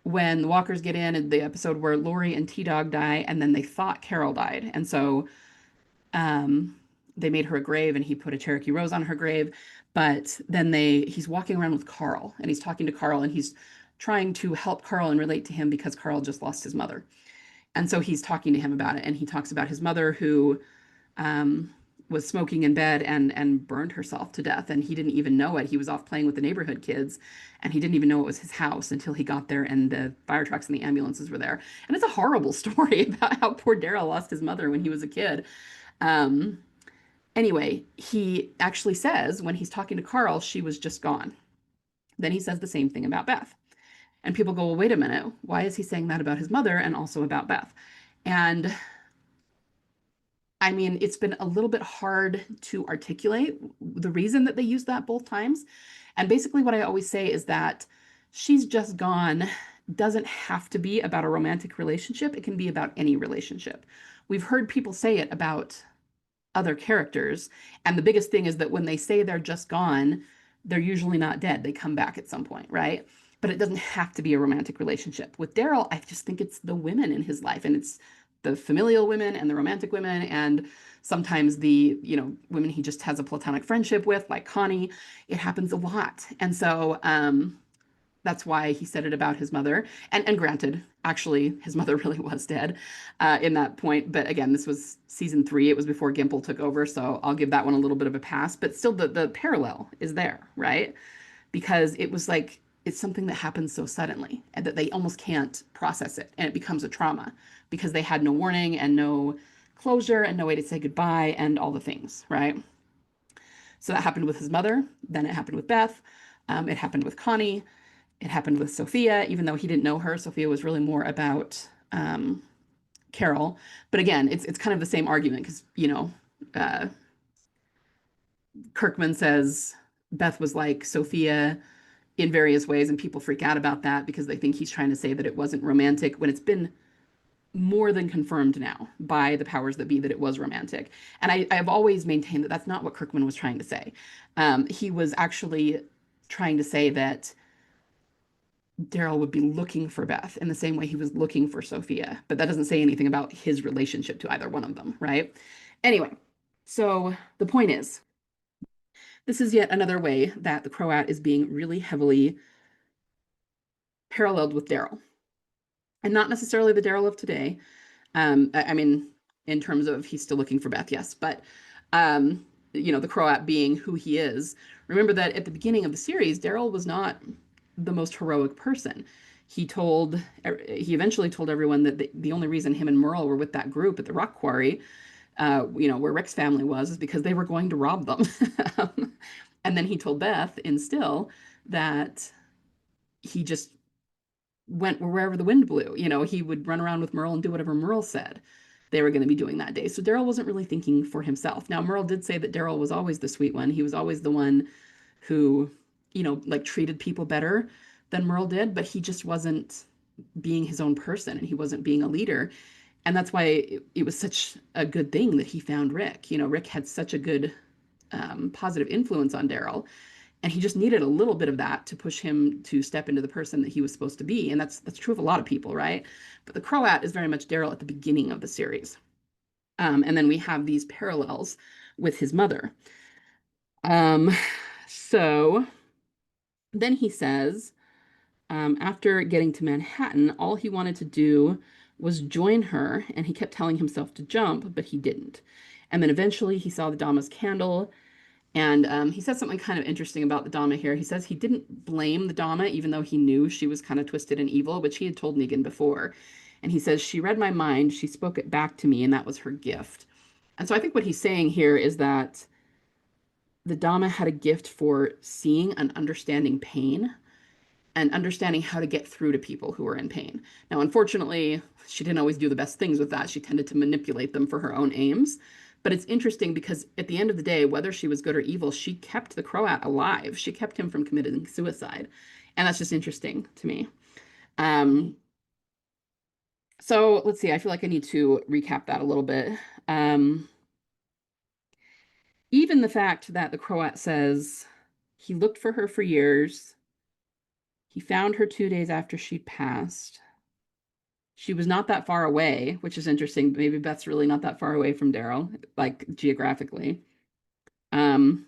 when the walkers get in and the episode where Lori and T-Dog die, and then they thought Carol died. And so um, they made her a grave and he put a Cherokee rose on her grave. But then he's walking around with Carl and he's talking to Carl and he's trying to help Carl and relate to him because Carl just lost his mother. And so he's talking to him about it, and he talks about his mother who um, was smoking in bed and burned herself to death, and he didn't even know it. He was off playing with the neighborhood kids, and he didn't even know it was his house until he got there, and the fire trucks and the ambulances were there. And it's a horrible story about how poor Daryl lost his mother when he was a kid. Um, anyway, he actually says when he's talking to Carl, she was just gone. Then he says the same thing about Beth. And people go, well, wait a minute. Why is he saying that about his mother and also about Beth? And I mean, it's been a little bit hard to articulate the reason that they use that both times. And basically, what I always say is that she's just gone doesn't have to be about a romantic relationship. It can be about any relationship. We've heard people say it about other characters. And the biggest thing is that when they say they're just gone, they're usually not dead. They come back at some point, right? But it doesn't have to be a romantic relationship. With Daryl, I just think it's the women in his life, and it's the familial women and the romantic women, and sometimes the, women he just has a platonic friendship with, like Connie. It happens a lot. And so that's why he said it about his mother. And granted, actually, his mother really was dead in that point. But again, this was season 3. It was before Gimple took over, so I'll give that one a little bit of a pass. But still, the parallel is there, right? Because it was like it's something that happens so suddenly and that they almost can't process it, and it becomes a trauma because they had no warning and no closure and no way to say goodbye and all the things, right? So that happened with his mother. Then it happened with Beth. It happened with Connie. It happened with Sophia, even though he didn't know her. Sophia was really more about Carol. But again, it's kind of the same argument because, uh, Kirkman says Beth was like Sophia in various ways, and people freak out about that because they think he's trying to say that it wasn't romantic when it's been more than confirmed now by the powers that be that it was romantic. And I've always maintained that that's not what Kirkman was trying to say. He was actually trying to say that Daryl would be looking for Beth in the same way he was looking for Sophia, but that doesn't say anything about his relationship to either one of them, right? Anyway, so the point is, this is yet another way that the Croat is being really heavily paralleled with Daryl, and not necessarily the Daryl of today. I mean, in terms of he's still looking for Beth, yes, but the Croat being who he is. Remember that at the beginning of the series, Daryl was not the most heroic person. He eventually told everyone that the only reason him and Merle were with that group at the rock quarry, where Rick's family was, is because they were going to rob them. And then he told Beth in Still that he just went wherever the wind blew. He would run around with Merle and do whatever Merle said they were going to be doing that day. So Daryl wasn't really thinking for himself. Now, Merle did say that Daryl was always the sweet one. He was always the one who, like treated people better than Merle did, but he just wasn't being his own person and he wasn't being a leader. And that's why it was such a good thing that he found Rick. Rick had such a good positive influence on Daryl, and he just needed a little bit of that to push him to step into the person that he was supposed to be. And that's true of a lot of people, right? But the Croat is very much Daryl at the beginning of the series. And then we have these parallels with his mother. So then he says, after getting to Manhattan, all he wanted to do was join her, and he kept telling himself to jump, but he didn't. And then eventually he saw the Dama's candle, and he says something kind of interesting about the Dama here. He says he didn't blame the Dama, even though he knew she was kind of twisted and evil, which he had told Negan before. And he says, she read my mind, she spoke it back to me, and that was her gift. And so I think what he's saying here is that the Dama had a gift for seeing and understanding pain and understanding how to get through to people who are in pain. Now, unfortunately, she didn't always do the best things with that. She tended to manipulate them for her own aims. But it's interesting because at the end of the day, whether she was good or evil, she kept the Croat alive. She kept him from committing suicide. And that's just interesting to me. Um, so let's see, I feel like I need to recap that a little bit. Even the fact that the Croat says he looked for her for years, he found her 2 days after she'd passed. She was not that far away, which is interesting. Maybe Beth's really not that far away from Daryl, like geographically. Um,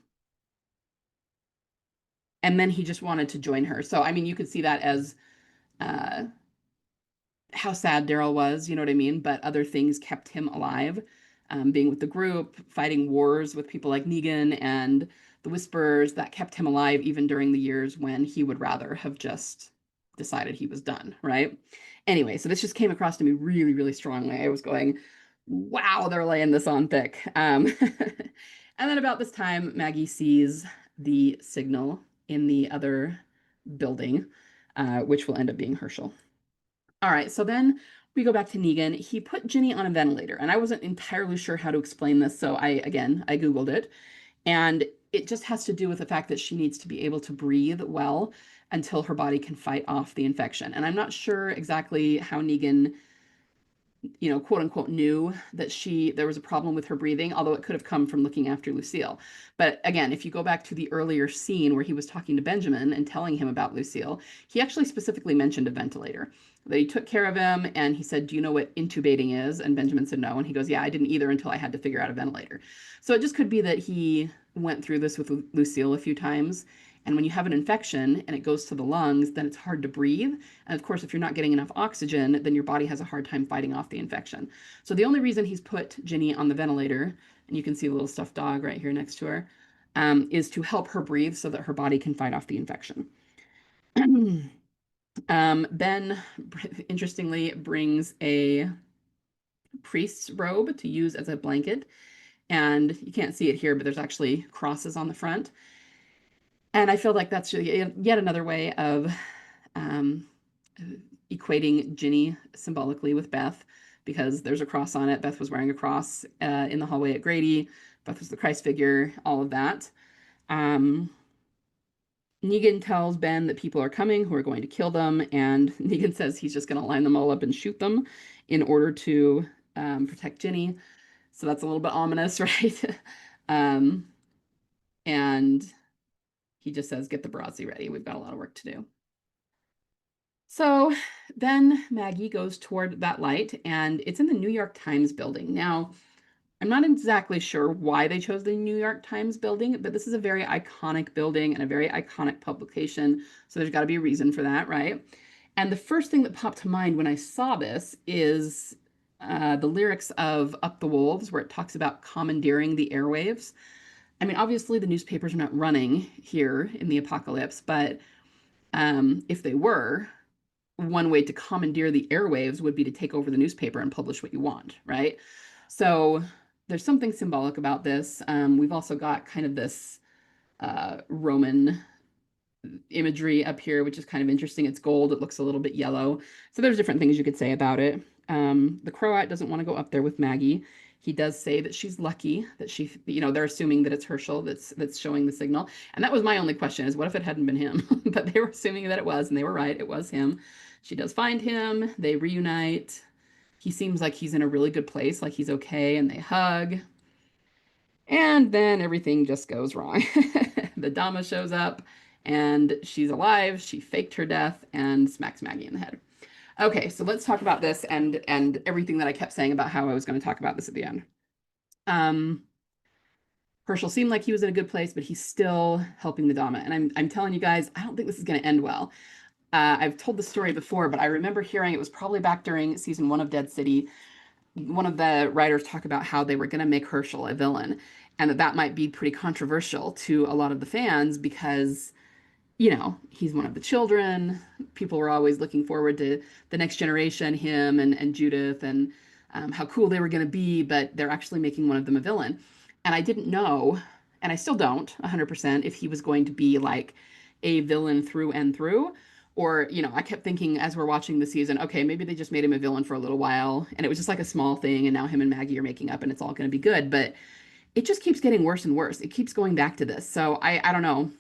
and then he just wanted to join her. So, I mean, you could see that as uh, how sad Daryl was, you know what I mean? But other things kept him alive. Being with the group, fighting wars with people like Negan and the Whisperers, that kept him alive even during the years when he would rather have just decided he was done, right? Anyway, so this just came across to me really, really strongly. I was going, wow, they're laying this on thick. And then about this time, Maggie sees the signal in the other building, which will end up being Hershel. All right, so then we go back to Negan. He put Ginny on a ventilator, and I wasn't entirely sure how to explain this, so I Googled it, and it just has to do with the fact that she needs to be able to breathe well. until her body can fight off the infection. And I'm not sure exactly how Negan, quote unquote, knew that there was a problem with her breathing, although it could have come from looking after Lucille. But again, if you go back to the earlier scene where he was talking to Benjamin and telling him about Lucille, he actually specifically mentioned a ventilator. They took care of him, and he said, "Do you know what intubating is?" And Benjamin said no. And he goes, "Yeah, I didn't either until I had to figure out a ventilator." So it just could be that he went through this with Lucille a few times. And when you have an infection and it goes to the lungs, then it's hard to breathe. And of course, if you're not getting enough oxygen, then your body has a hard time fighting off the infection. So the only reason he's put Ginny on the ventilator, and you can see a little stuffed dog right here next to her, is to help her breathe so that her body can fight off the infection. Ben, interestingly, brings a priest's robe to use as a blanket. And you can't see it here, but there's actually crosses on the front. And I feel like that's yet another way of um, equating Ginny symbolically with Beth, because there's a cross on it. Beth was wearing a cross in the hallway at Grady. Beth was the Christ figure, all of that. Negan tells Ben that people are coming who are going to kill them, and Negan says he's just going to line them all up and shoot them in order to protect Ginny. So that's a little bit ominous, right? um, and he just says, "Get the proxy ready. We've got a lot of work to do." So then Maggie goes toward that light, and it's in the New York Times building. Now, I'm not exactly sure why they chose the New York Times building, but this is a very iconic building and a very iconic publication. So there's got to be a reason for that, right? And the first thing that popped to mind when I saw this is the lyrics of Up the Wolves, where it talks about commandeering the airwaves. I mean, obviously, the newspapers are not running here in the apocalypse, but if they were, one way to commandeer the airwaves would be to take over the newspaper and publish what you want, right? So there's something symbolic about this. We've also got kind of this Roman imagery up here, which is kind of interesting. It's gold. It looks a little bit yellow. So there's different things you could say about it. The Croat doesn't want to go up there with Maggie. He does say that she's lucky that they're assuming that it's Hershel that's showing the signal. And that was my only question, is what if it hadn't been him? But they were assuming that it was, and they were right. It was him. She does find him. They reunite. He seems like he's in a really good place, like he's okay, and they hug. And then everything just goes wrong. The Dama shows up, and she's alive. She faked her death and smacks Maggie in the head. Okay, so let's talk about this and everything that I kept saying about how I was going to talk about this at the end. Hershel seemed like he was in a good place, but he's still helping the Dama. And I'm telling you guys, I don't think this is going to end well. I've told the story before, but I remember hearing, it was probably back during season 1 of Dead City, one of the writers talk about how they were going to make Hershel a villain, and that might be pretty controversial to a lot of the fans because, he's one of the children. People were always looking forward to the next generation, him and Judith, and how cool they were going to be, but they're actually making one of them a villain. And I didn't know, and I still don't 100%, if he was going to be like a villain through and through. Or, I kept thinking as we're watching the season, okay, maybe they just made him a villain for a little while, and it was just like a small thing, and now him and Maggie are making up, and it's all going to be good. But it just keeps getting worse and worse. It keeps going back to this. So I don't know.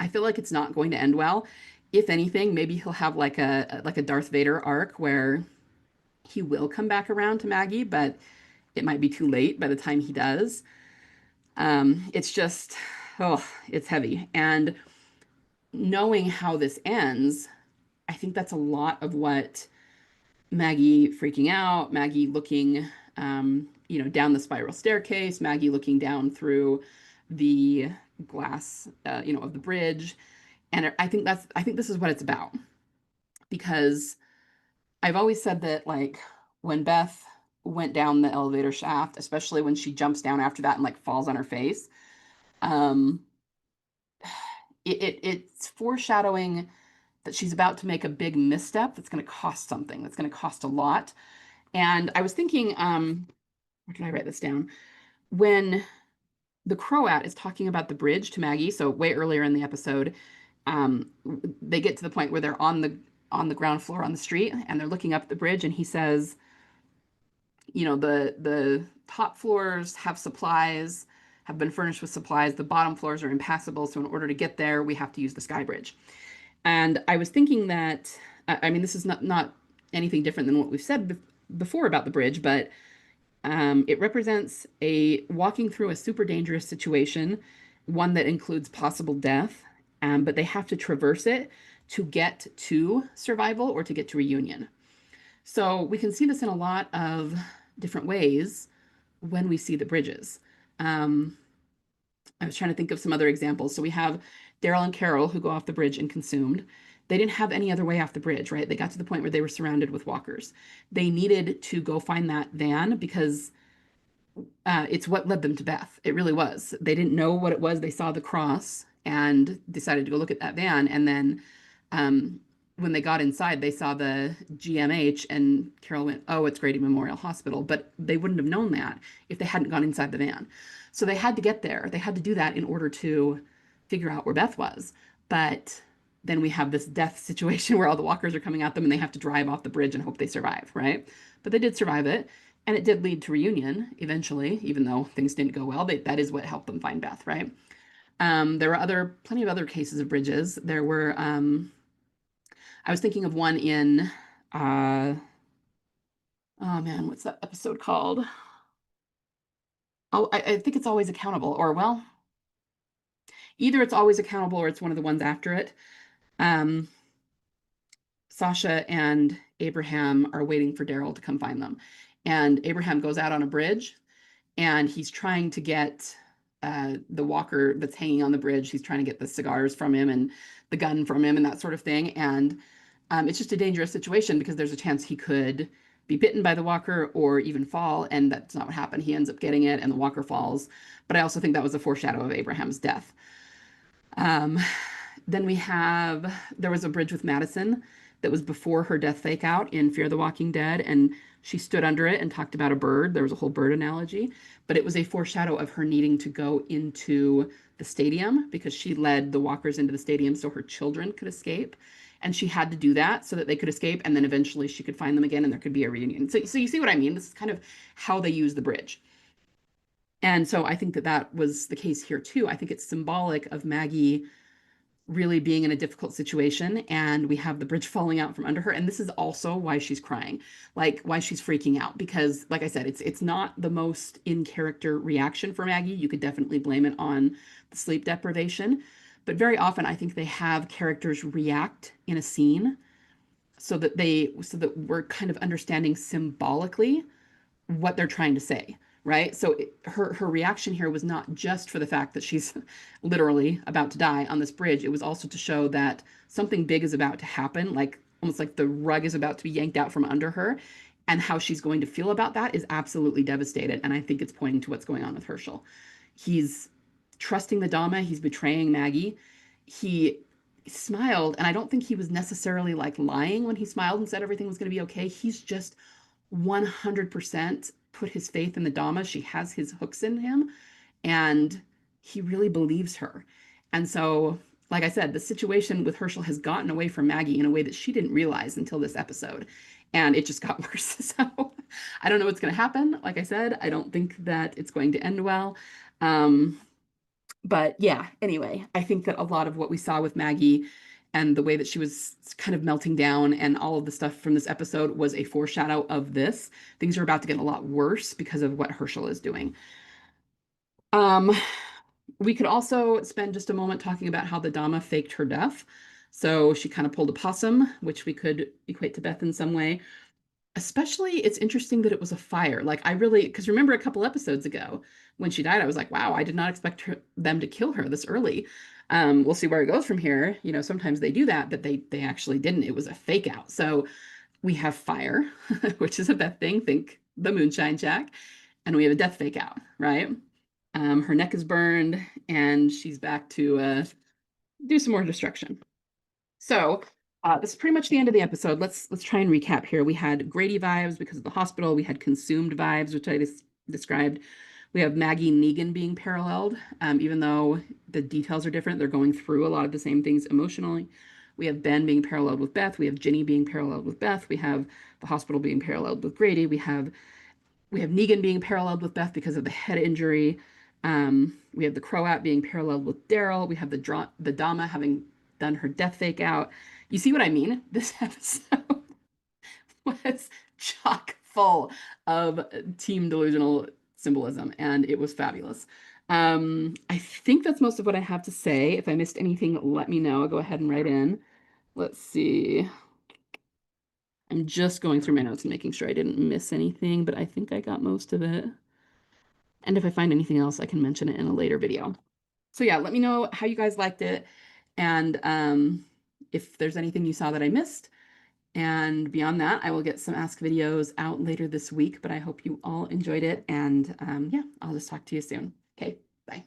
I feel like it's not going to end well. If anything, maybe he'll have like a Darth Vader arc where he will come back around to Maggie, but it might be too late by the time he does. It's just, oh, it's heavy. And knowing how this ends, I think that's a lot of what Maggie freaking out, Maggie looking, down the spiral staircase, Maggie looking down through the glass, of the bridge. And I think this is what it's about, because I've always said that, like, when Beth went down the elevator shaft, especially when she jumps down after that and like falls on her face, um, it's foreshadowing that she's about to make a big misstep that's going to cost something, that's going to cost a lot. And I was thinking, where did I write this down? When the Croat is talking about the bridge to Maggie, so way earlier in the episode, they get to the point where they're on the ground floor on the street, and they're looking up at the bridge, and he says, the top floors have been furnished with supplies. The bottom floors are impassable, so in order to get there, we have to use the sky bridge. And I was thinking that, I mean, this is not anything different than what we've said before about the bridge, but it represents a walking through a super dangerous situation, one that includes possible death, but they have to traverse it to get to survival or to get to reunion. So we can see this in a lot of different ways when we see the bridges. Um, I was trying to think of some other examples. So we have Daryl and Carol who go off the bridge and consumed. They didn't have any other way off the bridge, right? They got to the point where they were surrounded with walkers. They needed to go find that van because it's what led them to Beth. It really was. They didn't know what it was. They saw the cross and decided to go look at that van. And then um, when they got inside, they saw the GMH, and Carol went, "Oh, it's Grady Memorial Hospital." But they wouldn't have known that if they hadn't gone inside the van. So they had to get there. They had to do that in order to figure out where Beth was. But then we have this death situation where all the walkers are coming at them and they have to drive off the bridge and hope they survive, right? But they did survive it. And it did lead to reunion eventually, even though things didn't go well. That is what helped them find Beth, right? There were plenty of other cases of bridges. There were, I was thinking of one in, oh man, what's that episode called? Oh, I think it's Always Accountable, or well, either it's Always Accountable or it's one of the ones after it. Um, Sasha and Abraham are waiting for Daryl to come find them. And Abraham goes out on a bridge and he's trying to get the walker that's hanging on the bridge. He's trying to get the cigars from him and the gun from him and that sort of thing. And it's just a dangerous situation because there's a chance he could be bitten by the walker or even fall. And that's not what happened. He ends up getting it and the walker falls. But I also think that was a foreshadow of Abraham's death. Um, then there was a bridge with Madison that was before her death fake out in Fear the Walking Dead, and she stood under it and talked about a bird. There was a whole bird analogy, but it was a foreshadow of her needing to go into the stadium because she led the walkers into the stadium so her children could escape. And she had to do that so that they could escape, and then eventually she could find them again and there could be a reunion. So you see what I mean? This is kind of how they use the bridge. And so I think that that was the case here too. I think it's symbolic of Maggie really being in a difficult situation and we have the bridge falling out from under her, and this is also why she's crying, like why she's freaking out, because like I said, it's not the most in character reaction for Maggie. You could definitely blame it on the sleep deprivation, but very often I think they have characters react in a scene so that we're kind of understanding symbolically what they're trying to say, right? So her reaction here was not just for the fact that she's literally about to die on this bridge. It was also to show that something big is about to happen, like almost like the rug is about to be yanked out from under her. And how she's going to feel about that is absolutely devastated. And I think it's pointing to what's going on with Hershel. He's trusting the Dama, he's betraying Maggie. He smiled, and I don't think he was necessarily like lying when he smiled and said everything was going to be okay. He's just 100% put his faith in the Dama. She has his hooks in him, and he really believes her. And so, like I said, the situation with Hershel has gotten away from Maggie in a way that she didn't realize until this episode. And it just got worse. So I don't know what's going to happen. Like I said, I don't think that it's going to end well. Um, but yeah, anyway, I think that a lot of what we saw with Maggie and the way that she was kind of melting down and all of the stuff from this episode was a foreshadow of this. Things are about to get a lot worse because of what Hershel is doing. Um, we could also spend just a moment talking about how the Dama faked her death. So she kind of pulled a possum, which we could equate to Beth in some way. Especially, it's interesting that it was a fire. Like I really, because remember a couple episodes ago when she died, I was like, wow, I did not expect them to kill her this early. We'll see where it goes from here. You know, sometimes they do that, but they actually didn't. It was a fake out. So we have fire, which is a Beth thing. Think the moonshine jack, and we have a death fake out, right? Her neck is burned, and she's back to do some more destruction. So this is pretty much the end of the episode. Let's try and recap here. We had Grady vibes because of the hospital. We had consumed vibes, which I just described. We have Maggie and Negan being paralleled, even though the details are different. They're going through a lot of the same things emotionally. We have Ben being paralleled with Beth. We have Ginny being paralleled with Beth. We have the hospital being paralleled with Grady. We have Negan being paralleled with Beth because of the head injury. We have the Croat being paralleled with Daryl. We have the Dama having done her death fake out. You see what I mean? This episode was chock full of team delusional symbolism, and it was fabulous. I think that's most of what I have to say. If I missed anything, let me know. I'll go ahead and write in. Let's see. I'm just going through my notes and making sure I didn't miss anything, but I think I got most of it. And if I find anything else, I can mention it in a later video. So yeah, let me know how you guys liked it, and if there's anything you saw that I missed. And beyond that, I will get some Ask videos out later this week, but I hope you all enjoyed it. And yeah, I'll just talk to you soon. Okay, bye.